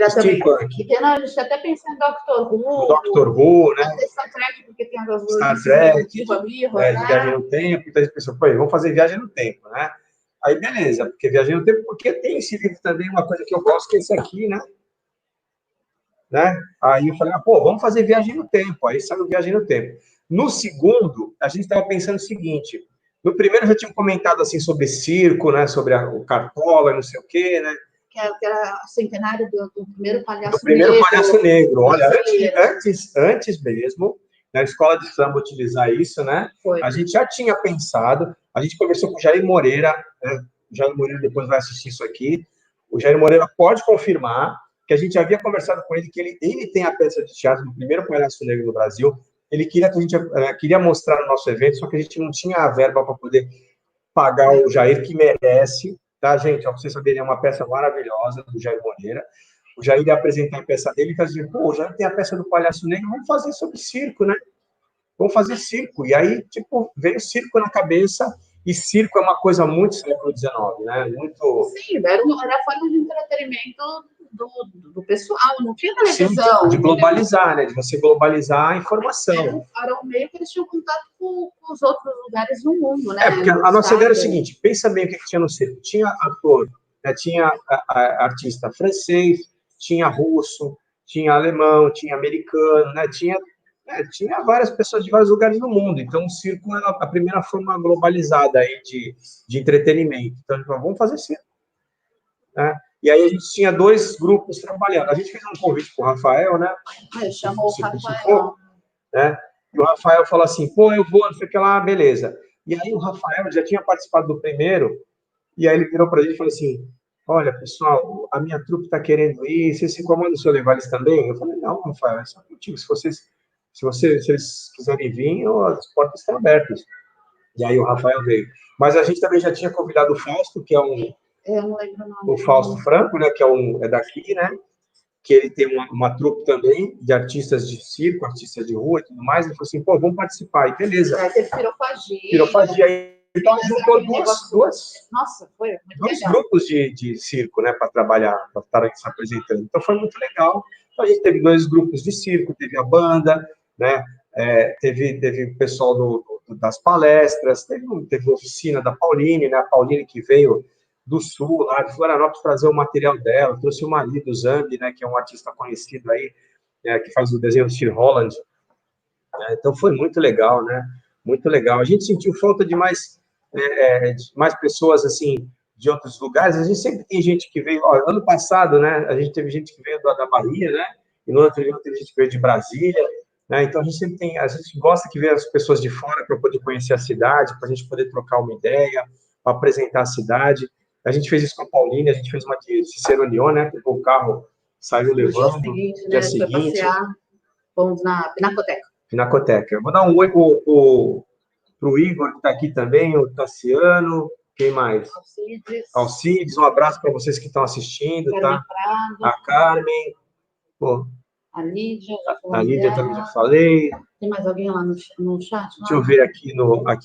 Steampunk. A gente até pensou em Doctor Who. O Doctor Who, né? Até Star Trek, porque tem as Star Trek, de Viagem no Tempo. Então a gente pensou, pô, vamos fazer Viagem no Tempo, né? Aí, beleza, porque Viagem no Tempo, porque tem esse livro também, uma coisa que eu gosto, que é esse aqui, né? Aí eu falei, vamos fazer Viagem no Tempo. Aí saiu Viagem no Tempo. No segundo, a gente estava pensando o seguinte, no primeiro já tinha comentado assim sobre circo, né? Sobre o Cartola, não sei o quê, né? Que era o centenário do primeiro palhaço negro. Do primeiro palhaço negro. Olha, antes mesmo, na escola de samba utilizar isso, né? Foi. A gente já tinha pensado, a gente conversou com o Jair Moreira, né? O Jair Moreira depois vai assistir isso aqui. O Jair Moreira pode confirmar que a gente havia conversado com ele, que ele tem a peça de teatro do primeiro palhaço negro no Brasil. Ele queria que a gente queria mostrar no nosso evento, só que a gente não tinha a verba para poder pagar o Jair, que merece, tá, gente? Para vocês saberem, é uma peça maravilhosa do Jair Moreira. O Jair ia apresentar a peça dele e está dizendo, pô, já tem a peça do Palhaço Negro, vamos fazer sobre circo, né? Vamos fazer circo. E aí, tipo, veio circo na cabeça, e circo é uma coisa muito século XIX, né? Muito... Sim, era a forma de entretenimento do pessoal, não tinha televisão. Sim, de globalizar, né? De você globalizar a informação. Era o meio que eles tinham contato com os outros lugares do mundo, né? Porque a nossa ideia era o seguinte, pensa bem o que tinha no circo. Tinha ator, né? Tinha artista francês, tinha russo, tinha alemão, tinha americano, né? Tinha várias pessoas de vários lugares do mundo. Então, o circo era a primeira forma globalizada aí de entretenimento. Então, vamos fazer circo, né? E aí a gente tinha 2 grupos trabalhando. A gente fez um convite para o Rafael, né? Chamou o Rafael. Né? E o Rafael falou assim, pô, eu vou, não sei o que lá, beleza. E aí o Rafael já tinha participado do primeiro, e aí ele virou para a gente e falou assim, olha, pessoal, a minha trupe está querendo ir, vocês se incomodam se eu levar eles também? Eu falei, não, Rafael, é só contigo, se eles quiserem vir, as portas estão abertas. E aí o Rafael veio. Mas a gente também já tinha convidado o Fausto, que é eu não lembro o nome. O Fausto Franco, né, que é daqui, né? Que ele tem uma trupe também de artistas de circo, artistas de rua e tudo mais. Ele falou assim, pô, vamos participar. E beleza. Aí teve pirofagia. Pirofagia. Então, a gente juntou Nossa, foi muito dois legal. grupos de circo, né, para trabalhar, para estar se apresentando. Então, foi muito legal. Então, a gente teve 2 grupos de circo, teve a banda, né, teve o pessoal das palestras, teve oficina da Pauline, né, a Pauline que veio do Sul, lá de Florianópolis, trazer o material dela, trouxe o marido, o Zambi, né, que é um artista conhecido aí, que faz o desenho do Steve Holland. Então, foi muito legal, né? Muito legal. A gente sentiu falta de mais pessoas, assim, de outros lugares. A gente sempre tem gente que veio... Ó, ano passado, né, a gente teve gente que veio da Bahia, né? E no outro ano teve gente que veio de Brasília, né? Então, a gente gosta que veja as pessoas de fora para poder conhecer a cidade, para a gente poder trocar uma ideia, para apresentar a cidade. A gente fez isso com a Pauline, a gente fez uma de Cicerone, né? Pegou o carro, saiu levando. No dia seguinte, seguinte. Foi passear, fomos na Pinacoteca. Pinacoteca. Eu vou dar um oi para o Igor, que está aqui também, o Tassiano, quem mais? Alcides, um abraço para vocês que estão assistindo, tá? A Carmen, pô. A Lídia, também já falei. Tem mais alguém lá no chat? Deixa eu ver aqui,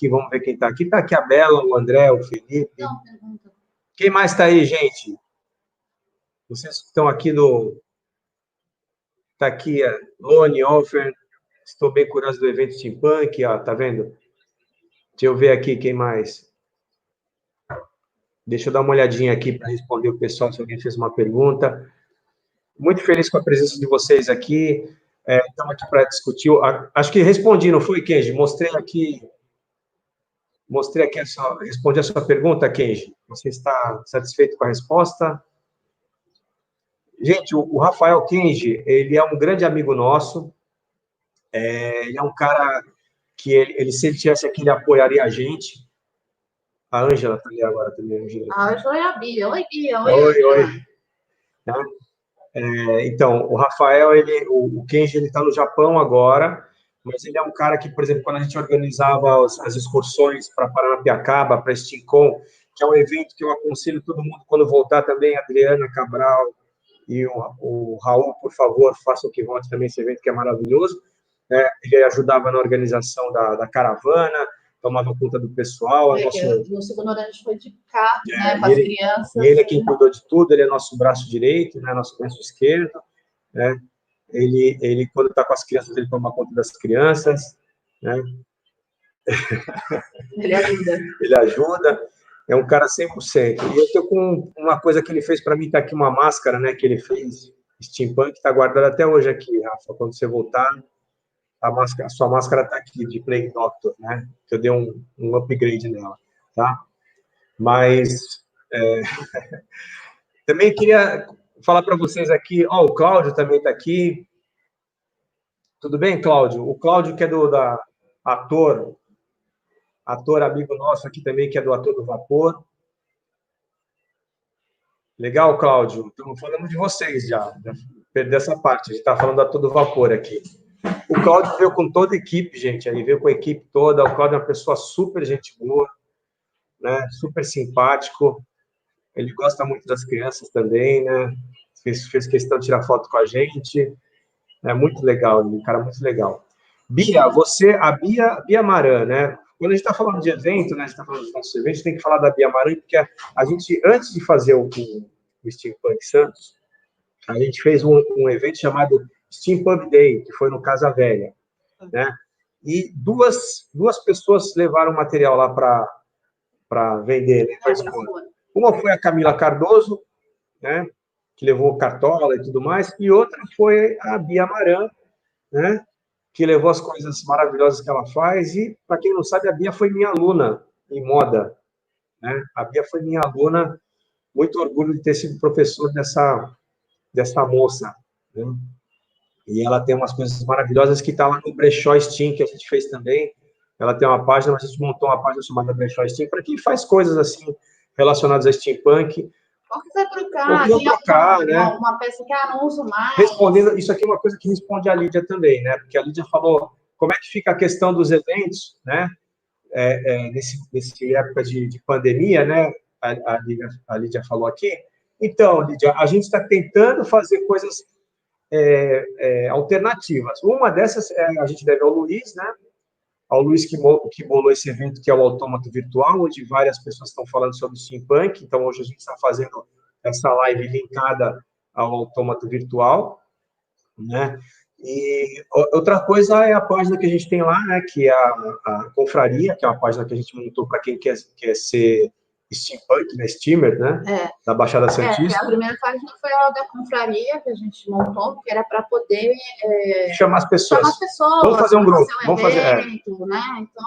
vamos ver quem está aqui. Está aqui a Bela, o André, o Felipe. Não, pergunta. Quem mais está aí, gente? Vocês que estão aqui Tá aqui, Lone, Offer, estou bem curioso do evento Steampunk, ó, tá vendo? Deixa eu ver aqui quem mais. Deixa eu dar uma olhadinha aqui para responder o pessoal, se alguém fez uma pergunta. Muito feliz com a presença de vocês aqui. Estamos aqui para discutir. Acho que respondi, não foi, Kenji? Mostrei aqui respondi a sua pergunta, Kenji. Você está satisfeito com a resposta? Gente, o Rafael Kenji, ele é um grande amigo nosso. Ele é um cara que, se ele tivesse aqui, ele apoiaria a gente. A Ângela está ali agora também. A Ângela é a Bia. Oi, Bia. Oi. Então, o Rafael, o Kenji, ele está no Japão agora, mas ele é um cara que, por exemplo, quando a gente organizava as excursões para Paranapiacaba, para SteamCon, que é um evento que eu aconselho todo mundo quando voltar também, a Adriana Cabral e o Raul, por favor, façam que volte também esse evento que é maravilhoso. Ele ajudava na organização da caravana, tomava conta do pessoal. No segundo ano a gente foi de carro, né, com as crianças. E ele é quem cuidou de tudo, ele é nosso braço direito, né, nosso braço esquerdo. Né? Ele quando está com as crianças, ele toma conta das crianças. Né? Ele ajuda. É um cara 100%. E eu estou com uma coisa que ele fez para mim, está aqui uma máscara, né, que ele fez, Steampunk, está guardada até hoje aqui, Rafa. Quando você voltar, a sua máscara está aqui, de Plague Doctor, né? Que eu dei um upgrade nela, tá? Mas também queria falar para vocês aqui, o Cláudio também está aqui. Tudo bem, Cláudio? O Cláudio, que é ator amigo nosso aqui também, que é do Ator do Vapor. Legal, Cláudio? Estamos falando de vocês já. Perdi essa parte, a gente está falando do Ator do Vapor aqui. O Cláudio veio com toda a equipe, gente. Ele veio com a equipe toda. O Cláudio é uma pessoa super gente boa, né? Super simpático. Ele gosta muito das crianças também, né? Fez questão de tirar foto com a gente. É muito legal, um cara muito legal. Bia, Bia Maran, né? Quando a gente está falando de evento, né? A gente está falando dos nossos eventos, tem que falar da Bia Maran, porque a gente, antes de fazer o Steampunk Santos, a gente fez um evento chamado Steampunk Day, que foi no Casa Velha, né? E duas pessoas levaram material lá para vender, né? Uma foi a Camila Cardoso, né? Que levou cartola e tudo mais, e outra foi a Bia Maran, né? Que levou as coisas maravilhosas que ela faz, e, para quem não sabe, a Bia foi minha aluna em moda, né? A Bia foi minha aluna, muito orgulho de ter sido professor dessa moça, né? E ela tem umas coisas maravilhosas que está lá no Brechó Steam, que a gente fez também. Ela tem uma página, a gente montou uma página chamada Brechó Steam, para quem faz coisas assim, relacionadas a steampunk. Ou quiser trocar, né? Uma peça que não uso mais. Respondendo, isso aqui é uma coisa que responde a Lídia também, né? Porque a Lídia falou como é que fica a questão dos eventos, né? Nesse época de pandemia, né? A Lídia falou aqui. Então, Lídia, a gente está tentando fazer coisas alternativas. Uma dessas a gente deve ao Luiz, né? Ao Luiz que bolou esse evento, que é o Autômato Virtual, onde várias pessoas estão falando sobre steampunk. Então, hoje a gente está fazendo essa live linkada ao Autômato Virtual, né? E outra coisa é a página que a gente tem lá, né? Que é a Confraria, que é uma página que a gente montou para quem quer ser steampunk, né? Steamer, né? Da Baixada Santista. A primeira página foi a da Confraria, que a gente montou, que era para poder chamar as pessoas. Vamos fazer um grupo. Vamos fazer evento, né? Então,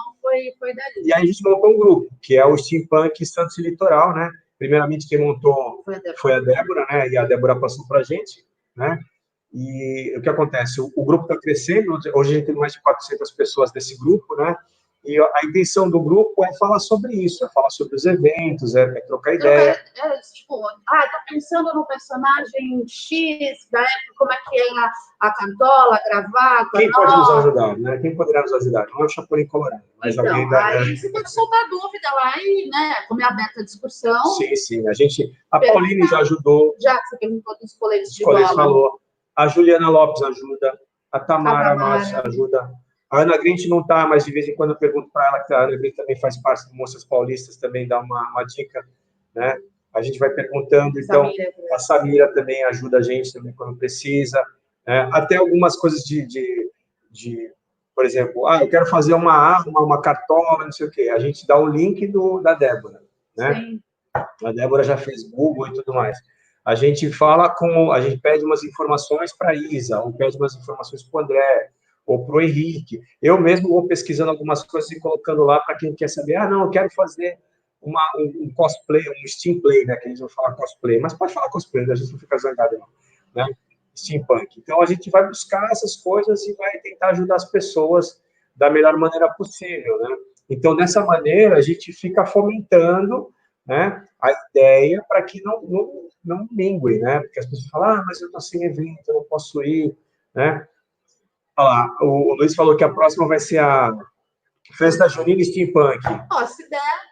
foi dali. E aí a gente montou um grupo, que é o Steampunk Santos e Litoral, né? Primeiramente, quem montou foi a Débora, né? E a Débora passou para a gente, né? E o que acontece? O grupo está crescendo, hoje a gente tem mais de 400 pessoas nesse grupo, né? E a intenção do grupo é falar sobre isso, é falar sobre os eventos, é trocar ideia. Tá pensando no personagem X da época, como é que era a cantola, a gravata? Quem pode nos ajudar, né? Quem poderá nos ajudar? Não é o Chapolin Colorado, mas então, alguém aí você pode soltar dúvida lá e, né, como é aberta a discussão. Sim, a Pauline já ajudou. Já, você perguntou dos coletes de bola. Falou. A Juliana Lopes ajuda, a Tamara Márcia ajuda. A Ana Grint não está, mas de vez em quando eu pergunto para ela, que a Ana Grint também faz parte do Moças Paulistas, também dá uma dica, né? A gente vai perguntando, então, a Samira também ajuda a gente também quando precisa. Até algumas coisas por exemplo, eu quero fazer uma arma, uma cartola, não sei o quê. A gente dá o link da Débora, né? Sim. A Débora já fez Google e tudo mais. A gente pede umas informações para a Isa, ou pede umas informações para o André, ou para o Henrique. Eu mesmo vou pesquisando algumas coisas e colocando lá para quem quer saber. Não, eu quero fazer um cosplay, um steamplay, né? Que eles vão falar cosplay, mas pode falar cosplay, a gente não fica zangado, não, né? Steampunk. Então, a gente vai buscar essas coisas e vai tentar ajudar as pessoas da melhor maneira possível, né? Então, dessa maneira, a gente fica fomentando, né, a ideia para que não mingue, né? Porque as pessoas falam, mas eu estou sem evento, eu não posso ir, né? Olha lá, o Luiz falou que a próxima vai ser a Festa Junina Steampunk. Se der.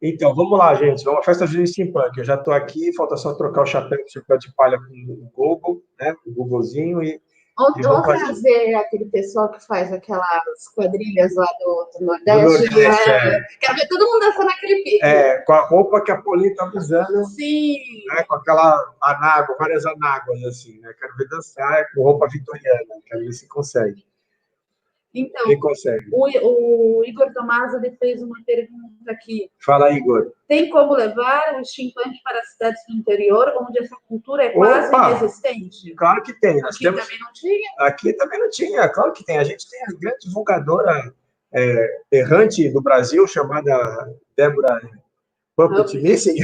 Então, vamos lá, gente. Vamos à Festa Junina Steampunk. Eu já estou aqui, falta só trocar o chapéu de palha com o Google, né? O Googlezinho Vamos trazer aquele pessoal que faz aquelas quadrilhas lá do Nordeste. Quero ver todo mundo dançando naquele pique. Com a roupa que a Paulinha está usando. Sim. Né, com aquela anágua, várias anáguas, assim, né? Quero ver dançar com roupa vitoriana. Quero ver se consegue. Então, quem consegue? O Igor Tomasa fez uma pergunta aqui. Fala, Igor. Tem como levar o steampunk para as cidades do interior, onde essa cultura é quase inexistente? Claro que tem. Aqui também não tinha? Aqui também não tinha, claro que tem. A gente tem a grande divulgadora errante do Brasil, chamada Débora Puppet Missing.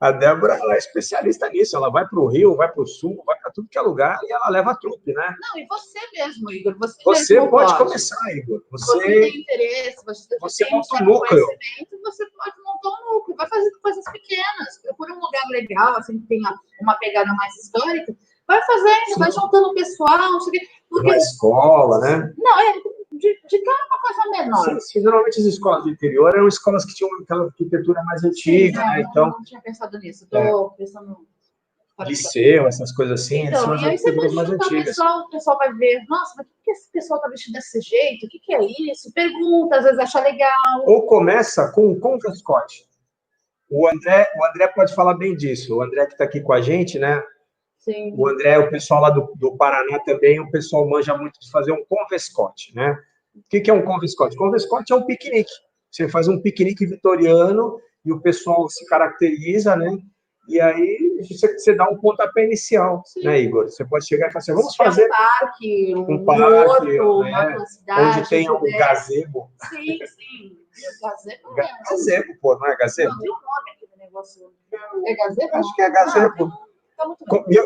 A Débora, ela é especialista nisso. Ela vai para o Rio, vai para o Sul, vai para tudo que é lugar e ela leva a trupe, né? Não, e você mesmo, Igor. Você pode começar, Igor. Você tem interesse, você tem monta um núcleo. Você pode montar um núcleo. Vai fazer coisas pequenas. Procura um lugar legal, assim, que tenha uma pegada mais histórica. Vai fazendo, vai juntando o pessoal. Uma escola, né? Não, de cara uma coisa menor. Sim, normalmente as escolas do interior eram escolas que tinham aquela arquitetura mais antiga, sim, né? Então, eu não tinha pensado nisso. Estou pensando... Liceu, essas coisas assim, então, são as arquiteturas mais antigas. O pessoal vai ver, nossa, mas por que esse pessoal está vestido desse jeito? O que é isso? Pergunta, às vezes acha legal. Ou começa com o Converscote. O André pode falar bem disso. O André que está aqui com a gente, né? Sim. O André, o pessoal lá do Paraná também, o pessoal manja muito de fazer um converscote, né? O que é um converscote? Converscote é um piquenique. Você faz um piquenique vitoriano e o pessoal se caracteriza, né? E aí você dá um pontapé inicial, sim, né, Igor? Você pode chegar e falar assim, vamos fazer um parque, uma cidade, onde tem um gazebo. Sim. Gazebo, pô, não é gazebo? Não, tem um nome aqui no negócio. É gazebo? Acho que é gazebo.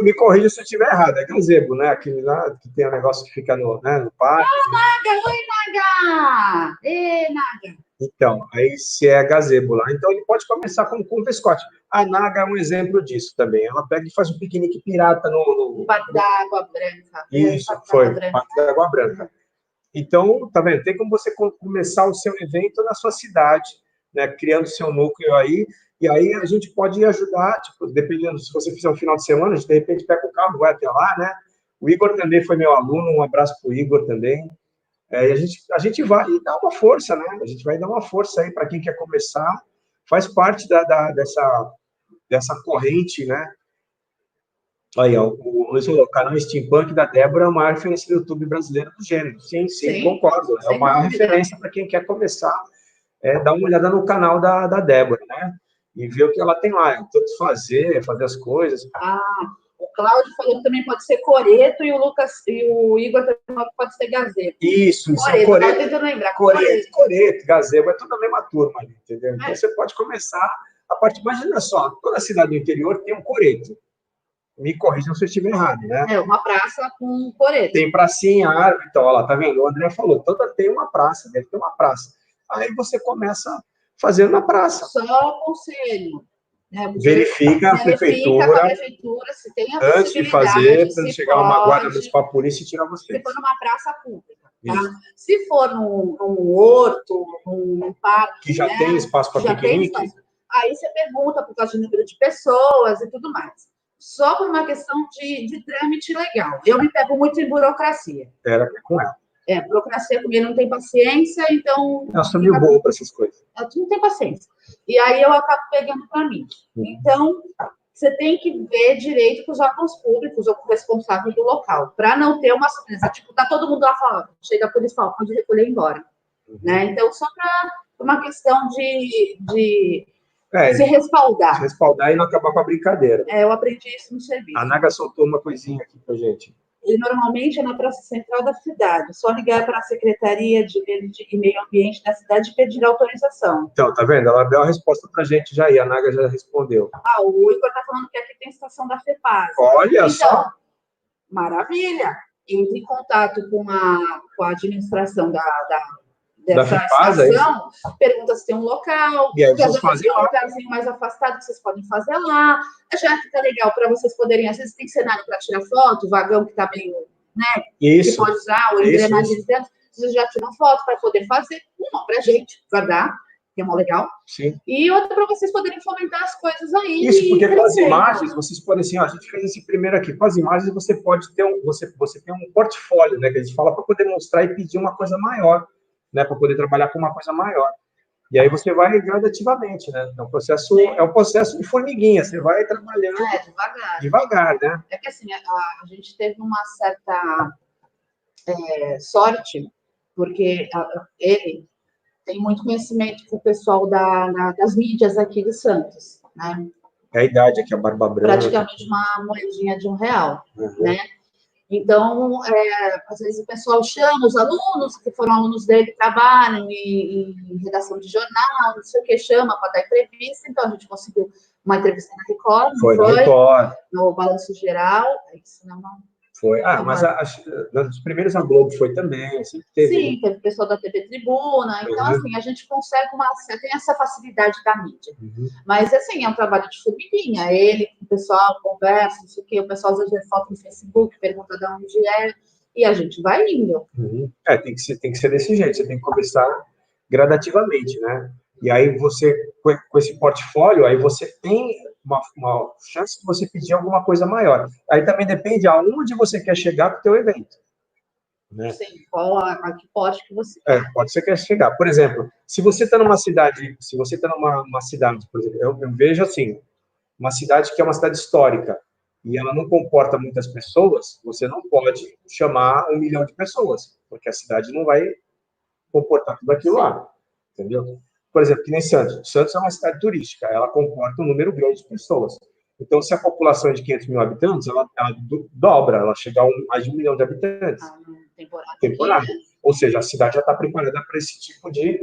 Me corrija se eu estiver errado, é gazebo, né? Aquele lá que tem um negócio que fica no parque. Naga! Oi, Naga! Ei, Naga! Então, aí se é gazebo lá. Então, ele pode começar com Converscote. A Naga é um exemplo disso também. Ela pega e faz um piquenique pirata no Parque da Água Branca. Isso, foi. Parque da Água Branca. Então, tá vendo? Tem como você começar o seu evento na sua cidade, né? Criando o seu núcleo aí. E aí a gente pode ajudar, tipo, dependendo, se você fizer um final de semana, a gente de repente pega o carro, vai até lá, né? O Igor também foi meu aluno, um abraço para o Igor também. E a gente vai dar uma força, né? A gente vai dar uma força aí para quem quer começar. Faz parte dessa corrente, né? Aí, ó, o canal Steampunk da Débora é a maior referência do YouTube brasileiro do gênero. Sim, concordo. É a maior referência para quem quer começar. Dar uma olhada no canal da Débora, né? E ver o que ela tem lá. Todos fazer as coisas. O Cláudio falou que também pode ser coreto e o Igor também pode ser gazebo. Isso, coreto. Coreto. Eu tentando lembrar. Coreto, gazebo, é tudo a mesma turma ali, entendeu? Então você pode começar a partir. Imagina só, toda cidade do interior tem um coreto. Me corrijam se eu estiver errado, né? É uma praça com coreto. Tem pracinha, árvore, então, olha lá, tá vendo? O André falou, toda tem uma praça, deve ter uma praça. Aí você começa fazendo na praça. Só conselho. Né? Verifica a prefeitura se tem a antes de fazer, para não chegar uma guarda municipal, a polícia e tirar você. Se for numa praça pública. Tá? Se for num horto, num parque. Que já tem espaço para piquenique. Aí você pergunta por causa do número de pessoas e tudo mais. Só por uma questão de trâmite legal. Eu me pego muito em burocracia. Era com ela. Burocracia comigo não tem paciência, então... Eu sou meio boa para essas coisas. Eu não tenho paciência. E aí eu acabo pegando para mim. Então, você tem que ver direito com os órgãos públicos ou com o responsável do local, para não ter uma surpresa. Tipo, tá todo mundo lá falando, chega a polícia e fala, pode recolher e ir embora. Né? Então, só para uma questão de se respaldar. Se respaldar e não acabar com a brincadeira. Eu aprendi isso no serviço. A Naga soltou uma coisinha aqui pra gente. E normalmente é na praça central da cidade. Só ligar para a Secretaria de Verde e Meio Ambiente da cidade e pedir autorização. Então, tá vendo? Ela deu a resposta pra gente já aí. A Naga já respondeu. O Igor tá falando que aqui tem estação da FEPAS. Olha então, só. Maravilha. Entre em contato com a administração dessa FEPAS, estação, pergunta se tem um local, e aí que às vocês vezes tem um lá. lugarzinho mais afastado que vocês podem fazer lá. Já fica legal para vocês poderem, às vezes tem cenário para tirar foto, vagão que está bem, né? Isso. Que pode usar, ou engrenagem dentro, vocês já tiram foto para poder fazer, uma para a gente guardar, que é mó legal. Sim. E outra para vocês poderem fomentar as coisas aí. Isso, porque com as imagens, vocês podem assim, a gente fez esse primeiro aqui, com as imagens você pode ter você tem um portfólio, né, que a gente fala para poder mostrar e pedir uma coisa maior, né, para poder trabalhar com uma coisa maior. E aí você vai gradativamente, né? É um processo de formiguinha, você vai trabalhando devagar, né? É que assim, a gente teve uma certa sorte, porque ele tem muito conhecimento com o pessoal das mídias aqui de Santos, né? É a idade aqui, a barba branca. Praticamente uma moedinha de R$1, né? Então, às vezes o pessoal chama os alunos, que foram alunos dele, que trabalham em redação de jornal, não sei o que, chama para dar entrevista. Então, a gente conseguiu uma entrevista na Record, foi na Record. No Balanço Geral. Foi. Mas nos primeiros a Globo foi também. Assim, teve o pessoal da TV Tribuna. Então, assim, a gente consegue tem essa facilidade da mídia. Mas, assim, é um trabalho de formiguinha. Ele, o pessoal conversa, não sei o quê, o pessoal às vezes vê foto no Facebook, pergunta de onde é, e a gente vai indo. Tem que ser desse jeito, você tem que começar gradativamente, né? E aí você, com esse portfólio, aí você tem uma chance de você pedir alguma coisa maior. Aí também depende aonde você quer chegar com o teu evento. Né? Sim, qual a que pode que você pode ser que quer chegar. Por exemplo, se você está numa cidade, numa cidade, por exemplo, eu vejo assim, uma cidade que é uma cidade histórica e ela não comporta muitas pessoas, você não pode chamar 1 milhão de pessoas, porque a cidade não vai comportar tudo aquilo lá, entendeu? Por exemplo, que nem Santos. Santos é uma cidade turística, ela comporta um número grande de pessoas. Então, se a população é de 500 mil habitantes, ela dobra, ela chega a mais de 1 milhão de habitantes. Temporada. Ou seja, a cidade já está preparada para esse tipo de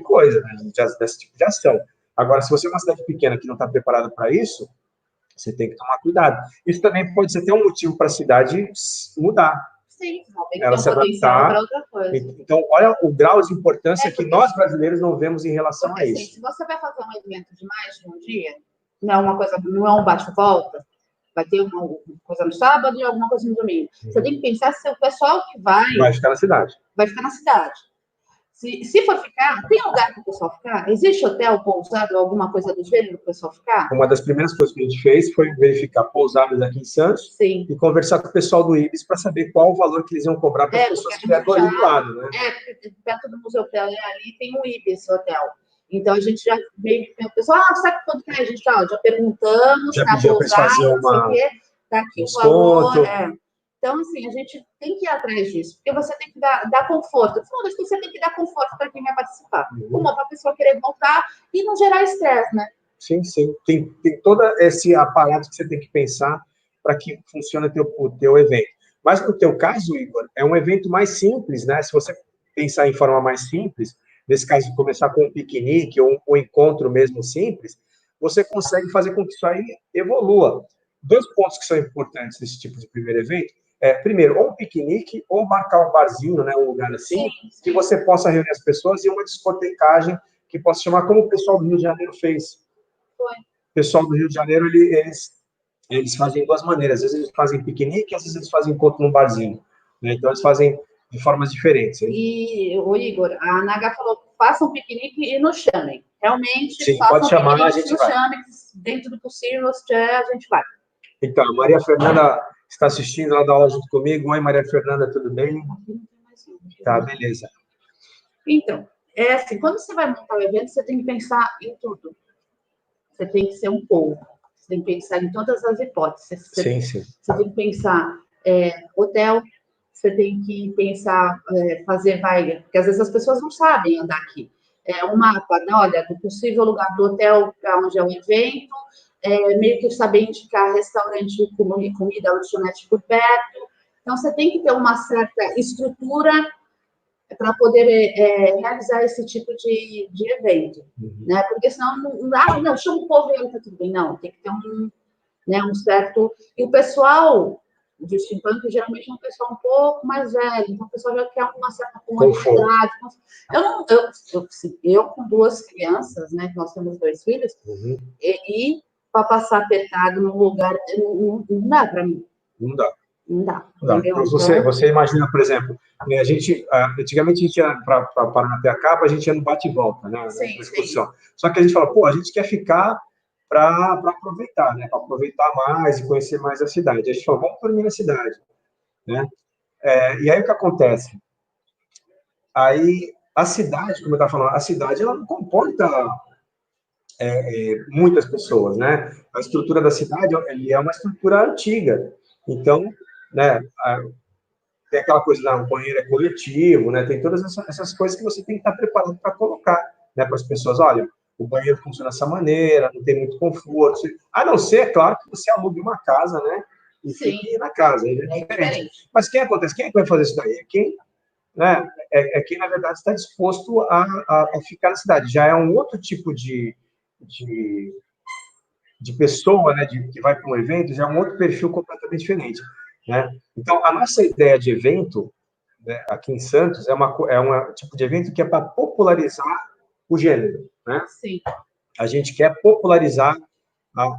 coisa, né? Desse tipo de ação. Agora, se você é uma cidade pequena que não está preparada para isso, você tem que tomar cuidado. Isso também pode ser até um motivo para a cidade mudar. Sim, ela se adaptar para outra coisa. Então, olha o grau de importância que nós brasileiros não vemos em relação a isso. Assim, se você vai fazer um evento de mais de um dia, não é um bate-volta, vai ter uma coisa no sábado e alguma coisa no domingo. Você tem que pensar se o pessoal que vai ficar na cidade. Vai ficar na cidade. Se for ficar, tem lugar para o pessoal ficar? Existe hotel, pousada, alguma coisa do gênero para o pessoal ficar? Uma das primeiras coisas que a gente fez foi verificar pousadas aqui em Santos e conversar com o pessoal do Ibis para saber qual o valor que eles iam cobrar para as pessoas que estiverem ali do lado, né? Porque perto do Museu Pelé ali tem um Ibis Hotel. Então a gente já meio que tem o pessoal, sabe quanto que é? A gente já perguntamos, já pediu para eles fazerem tá aqui o valor. Então, assim, a gente tem que ir atrás disso, porque você tem que dar conforto. Afinal, você tem que dar conforto para quem vai participar. Uma para a pessoa querer voltar e não gerar estresse, né? Sim. Tem todo esse aparato que você tem que pensar para que funcione o teu evento. Mas no teu caso, Igor, é um evento mais simples, né? Se você pensar em forma mais simples, nesse caso de começar com um piquenique ou um encontro mesmo simples, você consegue fazer com que isso aí evolua. 2 pontos que são importantes nesse tipo de primeiro evento. Primeiro, ou um piquenique, ou marcar um barzinho, né, um lugar assim, que você possa reunir as pessoas e uma discotecagem que possa chamar, como o pessoal do Rio de Janeiro fez. O pessoal do Rio de Janeiro, eles fazem de 2 maneiras. Às vezes eles fazem piquenique, às vezes eles fazem encontro num barzinho. Né? Então, eles fazem de formas diferentes. E, o Igor, a Naga falou, façam piquenique e nos chamem. Realmente, sim, pode chamar, a gente vai. Chamem, dentro do possível, a gente vai. Então, a Maria Fernanda está assistindo, ela dá aula junto comigo. Oi, Maria Fernanda, tudo bem? Tá, beleza. Então, assim, quando você vai montar o evento, você tem que pensar em tudo. Você tem que ser um povo. Você tem que pensar em todas as hipóteses. Sim, sim. Você tem que pensar hotel, você tem que pensar, porque às vezes as pessoas não sabem andar aqui. Um mapa, né, olha, do possível lugar do hotel para onde é o evento, meio que saber indicar restaurante, comida, lanchonete por perto. Então, você tem que ter uma certa estrutura para poder realizar esse tipo de evento, né? Porque senão, não, chama o povo e ele tá tudo bem. Não, tem que ter um certo... E o pessoal de steampunk geralmente é um pessoal um pouco mais velho, então o pessoal já quer uma certa comodidade. Eu com 2 crianças, né, nós temos 2 filhos, e para passar apertado num lugar, não dá para mim. Não dá. Não dá. Então, você imagina, por exemplo, antigamente a gente ia para Paranapiacaba, a gente ia no bate e volta, né? Sim, Na excursão. Só que a gente fala, pô, a gente quer ficar para aproveitar, né? Para aproveitar mais e conhecer mais a cidade. A gente falou, vamos dormir na cidade, né? E aí o que acontece? Aí a cidade, como eu estava falando, a cidade ela não comporta muitas pessoas, né? A estrutura da cidade é uma estrutura antiga. Então, né? Tem aquela coisa, o banheiro é coletivo, né? Tem todas essas coisas que você tem que estar preparado para colocar, né? Para as pessoas, olha, o banheiro funciona dessa maneira, não tem muito conforto. A não ser, claro, que você alugue uma casa, né? E fique na casa, é diferente. Mas quem acontece? Quem é que vai fazer isso daí? Quem, na verdade, está disposto a ficar na cidade. Já é um outro tipo de pessoa, né? Que vai para um evento, já é um outro perfil completamente diferente, né? Então, a nossa ideia de evento, né, aqui em Santos, é um tipo de evento que é para popularizar o gênero, né? Sim. A gente quer popularizar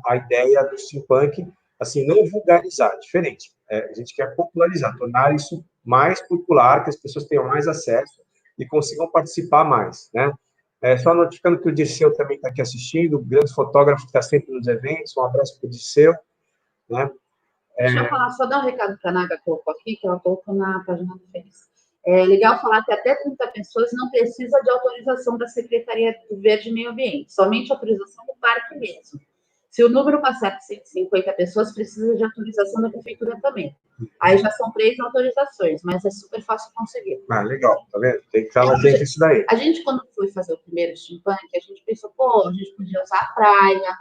a ideia do steampunk, assim, não vulgarizar, diferente. A gente quer popularizar, tornar isso mais popular, que as pessoas tenham mais acesso e consigam participar mais, né? Só notificando que o Dirceu também está aqui assistindo, o grande fotógrafo que está sempre nos eventos, um abraço para o Dirceu, né? Deixa eu falar, só dar um recado para a Naga colocou aqui, que ela colocou na página do Face. É legal falar que até 30 pessoas não precisa de autorização da Secretaria do Verde e Meio Ambiente, somente autorização do parque mesmo. Se o número passar de 150 pessoas, precisa de autorização da prefeitura também. Aí já são 3 autorizações, mas é super fácil conseguir. Legal, tá vendo? Tem que estar lá dentro disso daí. A gente, quando foi fazer o primeiro steampunk, a gente pensou, a gente podia usar a praia,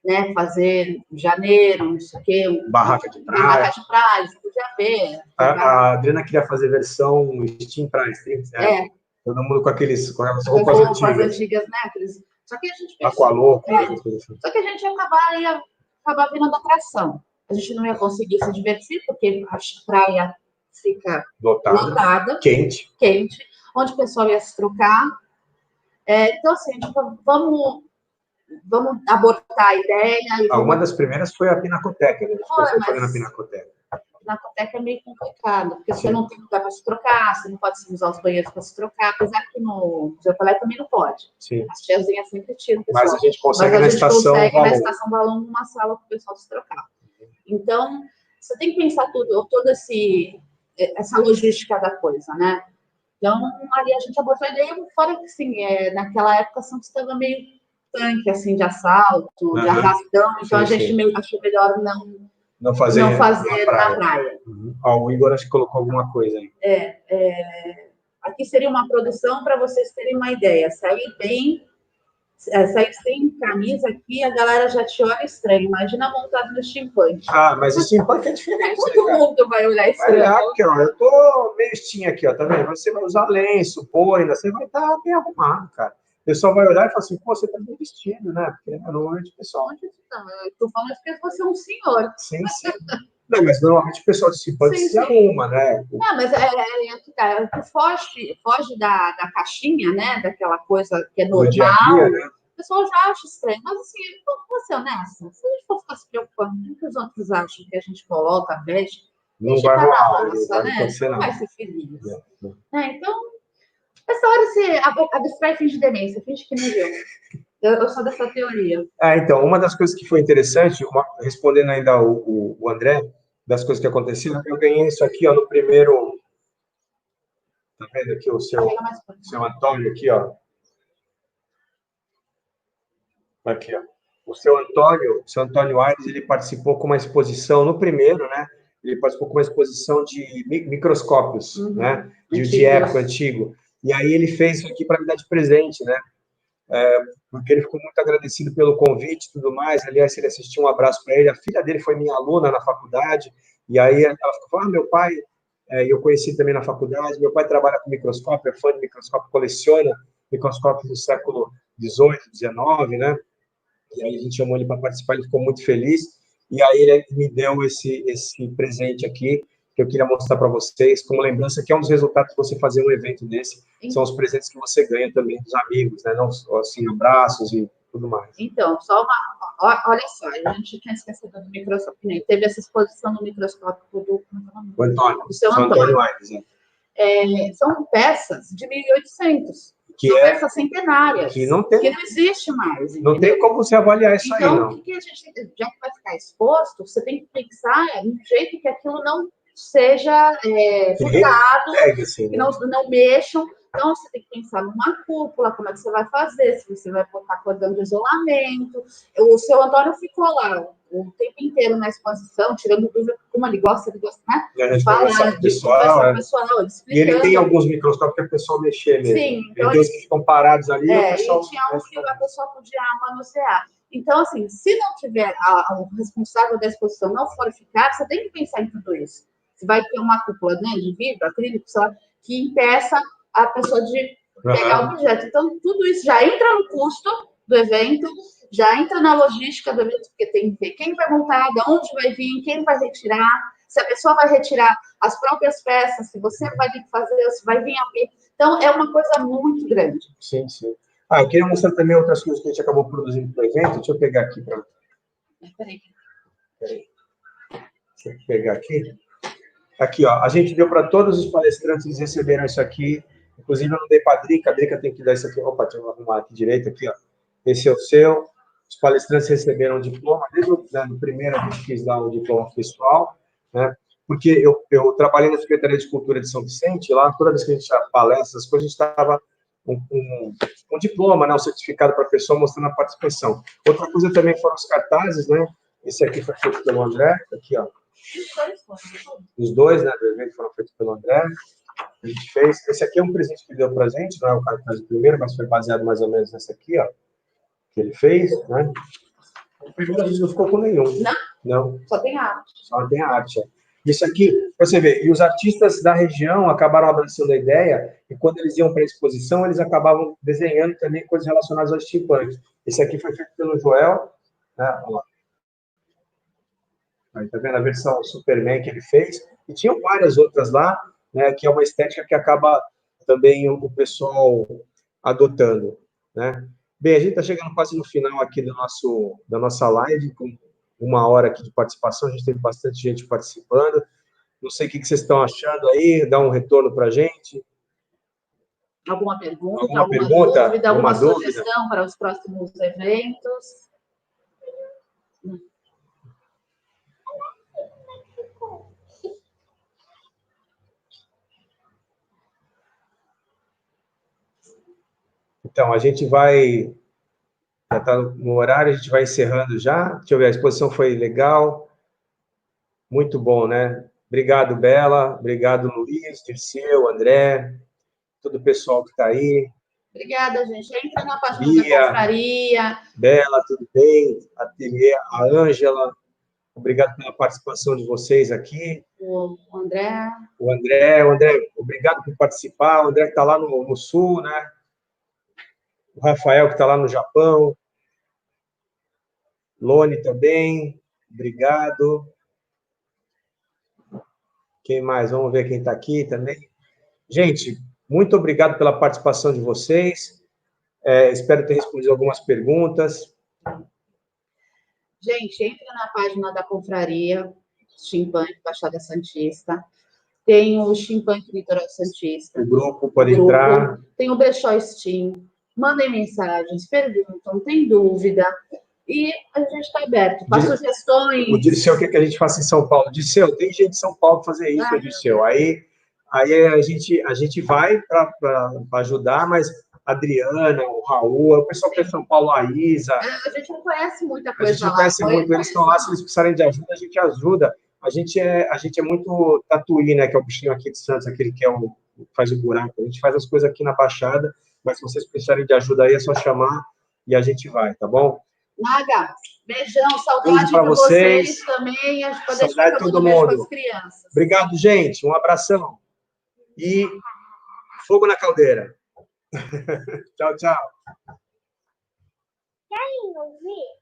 né, fazer janeiro, não sei o quê. Barraca de praia. Barraca de praia, você podia ver. A Adriana queria fazer versão Steam Price, né? Todo mundo com aquelas roupas antigas, né? Só que a gente pensou... Aqualoco, só que a gente ia acabar virando atração. A gente não ia conseguir se divertir, porque a praia fica lotada, quente, onde o pessoal ia se trocar. Então, assim, vamos abortar a ideia. Uma das primeiras foi a Pinacoteca, né? A gente fazendo a Pinacoteca. A Pinacoteca é meio complicado, porque você não tem lugar para se trocar, você não pode usar os banheiros para se trocar, apesar que no Zé também não pode. Sim. As tiazinhas sempre tiram o pessoal. Mas a gente consegue na Estação Valongo uma sala para o pessoal se trocar. Então, você tem que pensar toda essa logística da coisa, né? Então, ali a gente abortou a ideia, fora que, assim, naquela época, Santos estava meio tanque, assim, de assalto, de arrastão, então a gente achou melhor não fazer na praia. O Igor acho que colocou alguma coisa aí. Aqui seria uma produção para vocês terem uma ideia. Sair sem camisa aqui, a galera já te olha estranho. Imagina montado no steampunk. Mas o steampunk é diferente. Todo mundo vai olhar estranho. Aqui, ó, eu tô meio steam aqui, ó, tá vendo? Você vai usar lenço, boina, você vai estar bem arrumado, cara. O pessoal vai olhar e falar assim, você tá bem vestido, né? Porque normalmente o pessoal... Eu tô falando que você é um senhor. Sim. Não, mas normalmente o pessoal de steampunk se arruma, né? Não, mas foge da caixinha, né? Daquela coisa que é normal. Dia a dia, né? O pessoal já acha estranho. Mas assim, vou ser honesta, se a gente for ficar se preocupando com o que os outros acham que a gente coloca, veste, não vai rolar, não vai ser feliz. Então, essa hora a distrai finge demência, finge que não viu. Eu sou dessa teoria. Então, uma das coisas que foi interessante, respondendo ainda o André, das coisas que aconteceram, eu ganhei isso aqui, ó, no primeiro... Tá vendo aqui o seu Antônio aqui, ó? Aqui, ó. o seu Antônio Aires, ele participou com uma exposição, no primeiro, né? Ele participou com uma exposição de microscópios, né? De época antigo. E aí ele fez isso aqui para me dar de presente, né? Porque ele ficou muito agradecido pelo convite e tudo mais. Aliás, se ele assistiu, um abraço para ele. A filha dele foi minha aluna na faculdade, e aí ela falou, meu pai, eu conheci também na faculdade, meu pai trabalha com microscópio, é fã de microscópio, coleciona microscópios do século XVIII, XIX, né? E aí a gente chamou ele para participar, ele ficou muito feliz, e aí ele me deu esse presente aqui, que eu queria mostrar para vocês, como lembrança, que é um dos resultados de você fazer um evento desse, são os presentes que você ganha também dos amigos, né? Não assim, abraços e tudo mais. Então, olha só, a gente tinha esquecido do microscópio, né? Teve essa exposição do microscópio do Antônio, do seu Antônio Aires, né? São peças de 1800, são peças centenárias, que não existe mais. Entendeu? Não tem como você avaliar isso aí, não. Então, o que a gente, já que vai ficar exposto, você tem que pensar no jeito que aquilo não seja furtado, assim, que não mexam. Então, você tem que pensar numa cúpula, como é que você vai fazer, se você vai botar cordão de isolamento. O seu Antônio ficou lá o tempo inteiro na exposição, tirando dúvida, como ele gosta, né? Falar de pessoal, explicando. E ele tem alguns microscópios que a pessoa mexer mesmo. Sim. Então, tem os que ficam parados ali. E tinha uns que a pessoa podia manusear. Então, assim, se não tiver o responsável da exposição não for eficaz, você tem que pensar em tudo isso. Você vai ter uma cúpula, né, de vidro, acrílico, sei lá, que impeça a pessoa de pegar o objeto. Então, tudo isso já entra no custo do evento, já entra na logística do evento, porque tem que ver quem vai montar, de onde vai vir, quem vai retirar, se a pessoa vai retirar as próprias peças, se você vai ter que fazer, se vai vir alguém. Então, é uma coisa muito grande. Sim, sim. Eu queria mostrar também outras coisas que a gente acabou produzindo para o evento. Deixa eu pegar aqui para... Peraí. Deixa eu pegar aqui. Aqui, ó, a gente deu para todos os palestrantes, eles receberam isso aqui. Inclusive, eu não dei para a Drica tem que dar isso aqui. Opa, deixa eu arrumar aqui direito, aqui, ó. Esse é o seu. Os palestrantes receberam o diploma. Desde no primeiro, a gente quis dar um diploma pessoal, né? Porque eu trabalhei na Secretaria de Cultura de São Vicente, lá, toda vez que a gente tinha palestra, essas coisas, a gente estava um diploma, né? Um certificado para a pessoa mostrando a participação. Outra coisa também foram os cartazes, né? Esse aqui foi feito pelo André, aqui, ó. Os dois, né, do evento foram feitos pelo André. A gente fez. Esse aqui é um presente que ele deu pra gente, não é o cartaz do primeiro, mas foi baseado mais ou menos nesse aqui, ó, que ele fez, né? O primeiro a gente não ficou com nenhum. Não. Só tem arte. Só tem arte, ó. Isso aqui, você vê, e os artistas da região acabaram abraçando a ideia, e quando eles iam para a exposição, eles acabavam desenhando também coisas relacionadas ao steampunk. Esse aqui foi feito pelo Joel, né? Olha lá. Aí, tá vendo a versão Superman que ele fez? E tinham várias outras lá, né, que é uma estética que acaba também o pessoal adotando, né? Bem, a gente está chegando quase no final aqui da nossa live, com 1 hora aqui de participação, a gente teve bastante gente participando. Não sei o que vocês estão achando aí, dá um retorno para a gente. Alguma pergunta? Alguma sugestão para os próximos eventos? Então, a gente vai... Já está no horário, a gente vai encerrando já. Deixa eu ver, a exposição foi legal. Muito bom, né? Obrigado, Bela. Obrigado, Luiz, Dirceu, André, todo o pessoal que está aí. Obrigada, gente. Entra na página da confraria. Bela, tudo bem? Ateliê, a Ângela. Obrigado pela participação de vocês aqui. O André. O André, obrigado por participar. O André que está lá no Sul, né? O Rafael que está lá no Japão. Lone também. Obrigado. Quem mais? Vamos ver quem está aqui também. Gente, muito obrigado pela participação de vocês. Espero ter respondido algumas perguntas. Gente, entre na página da confraria Steampunk Baixada Santista. Tem o Steampunk Litoral Santista. O grupo pode entrar. Tem o Brechó Steam. Mandem mensagens, perguntam, tem dúvida. E a gente está aberto para sugestões. O Dirceu quer que a gente faça em São Paulo. Dirceu, tem gente de São Paulo fazer isso, Dirceu. Aí a gente vai para ajudar, mas Adriana, o Raul, o pessoal que é de São Paulo, a Isa. A gente não conhece muita coisa. A gente não conhece muito, eles estão lá, se eles precisarem de ajuda, a gente ajuda. A gente é muito tatuí, né? Que é o bichinho aqui de Santos, aquele que faz o buraco. A gente faz as coisas aqui na Baixada, mas se vocês precisarem de ajuda aí, é só chamar e a gente vai, tá bom? Naga, beijão, saudade de vocês também. A gente pode deixar todo mundo com as crianças. Obrigado, gente. Um abração. E fogo na caldeira. Tchau, tchau. Querem ouvir?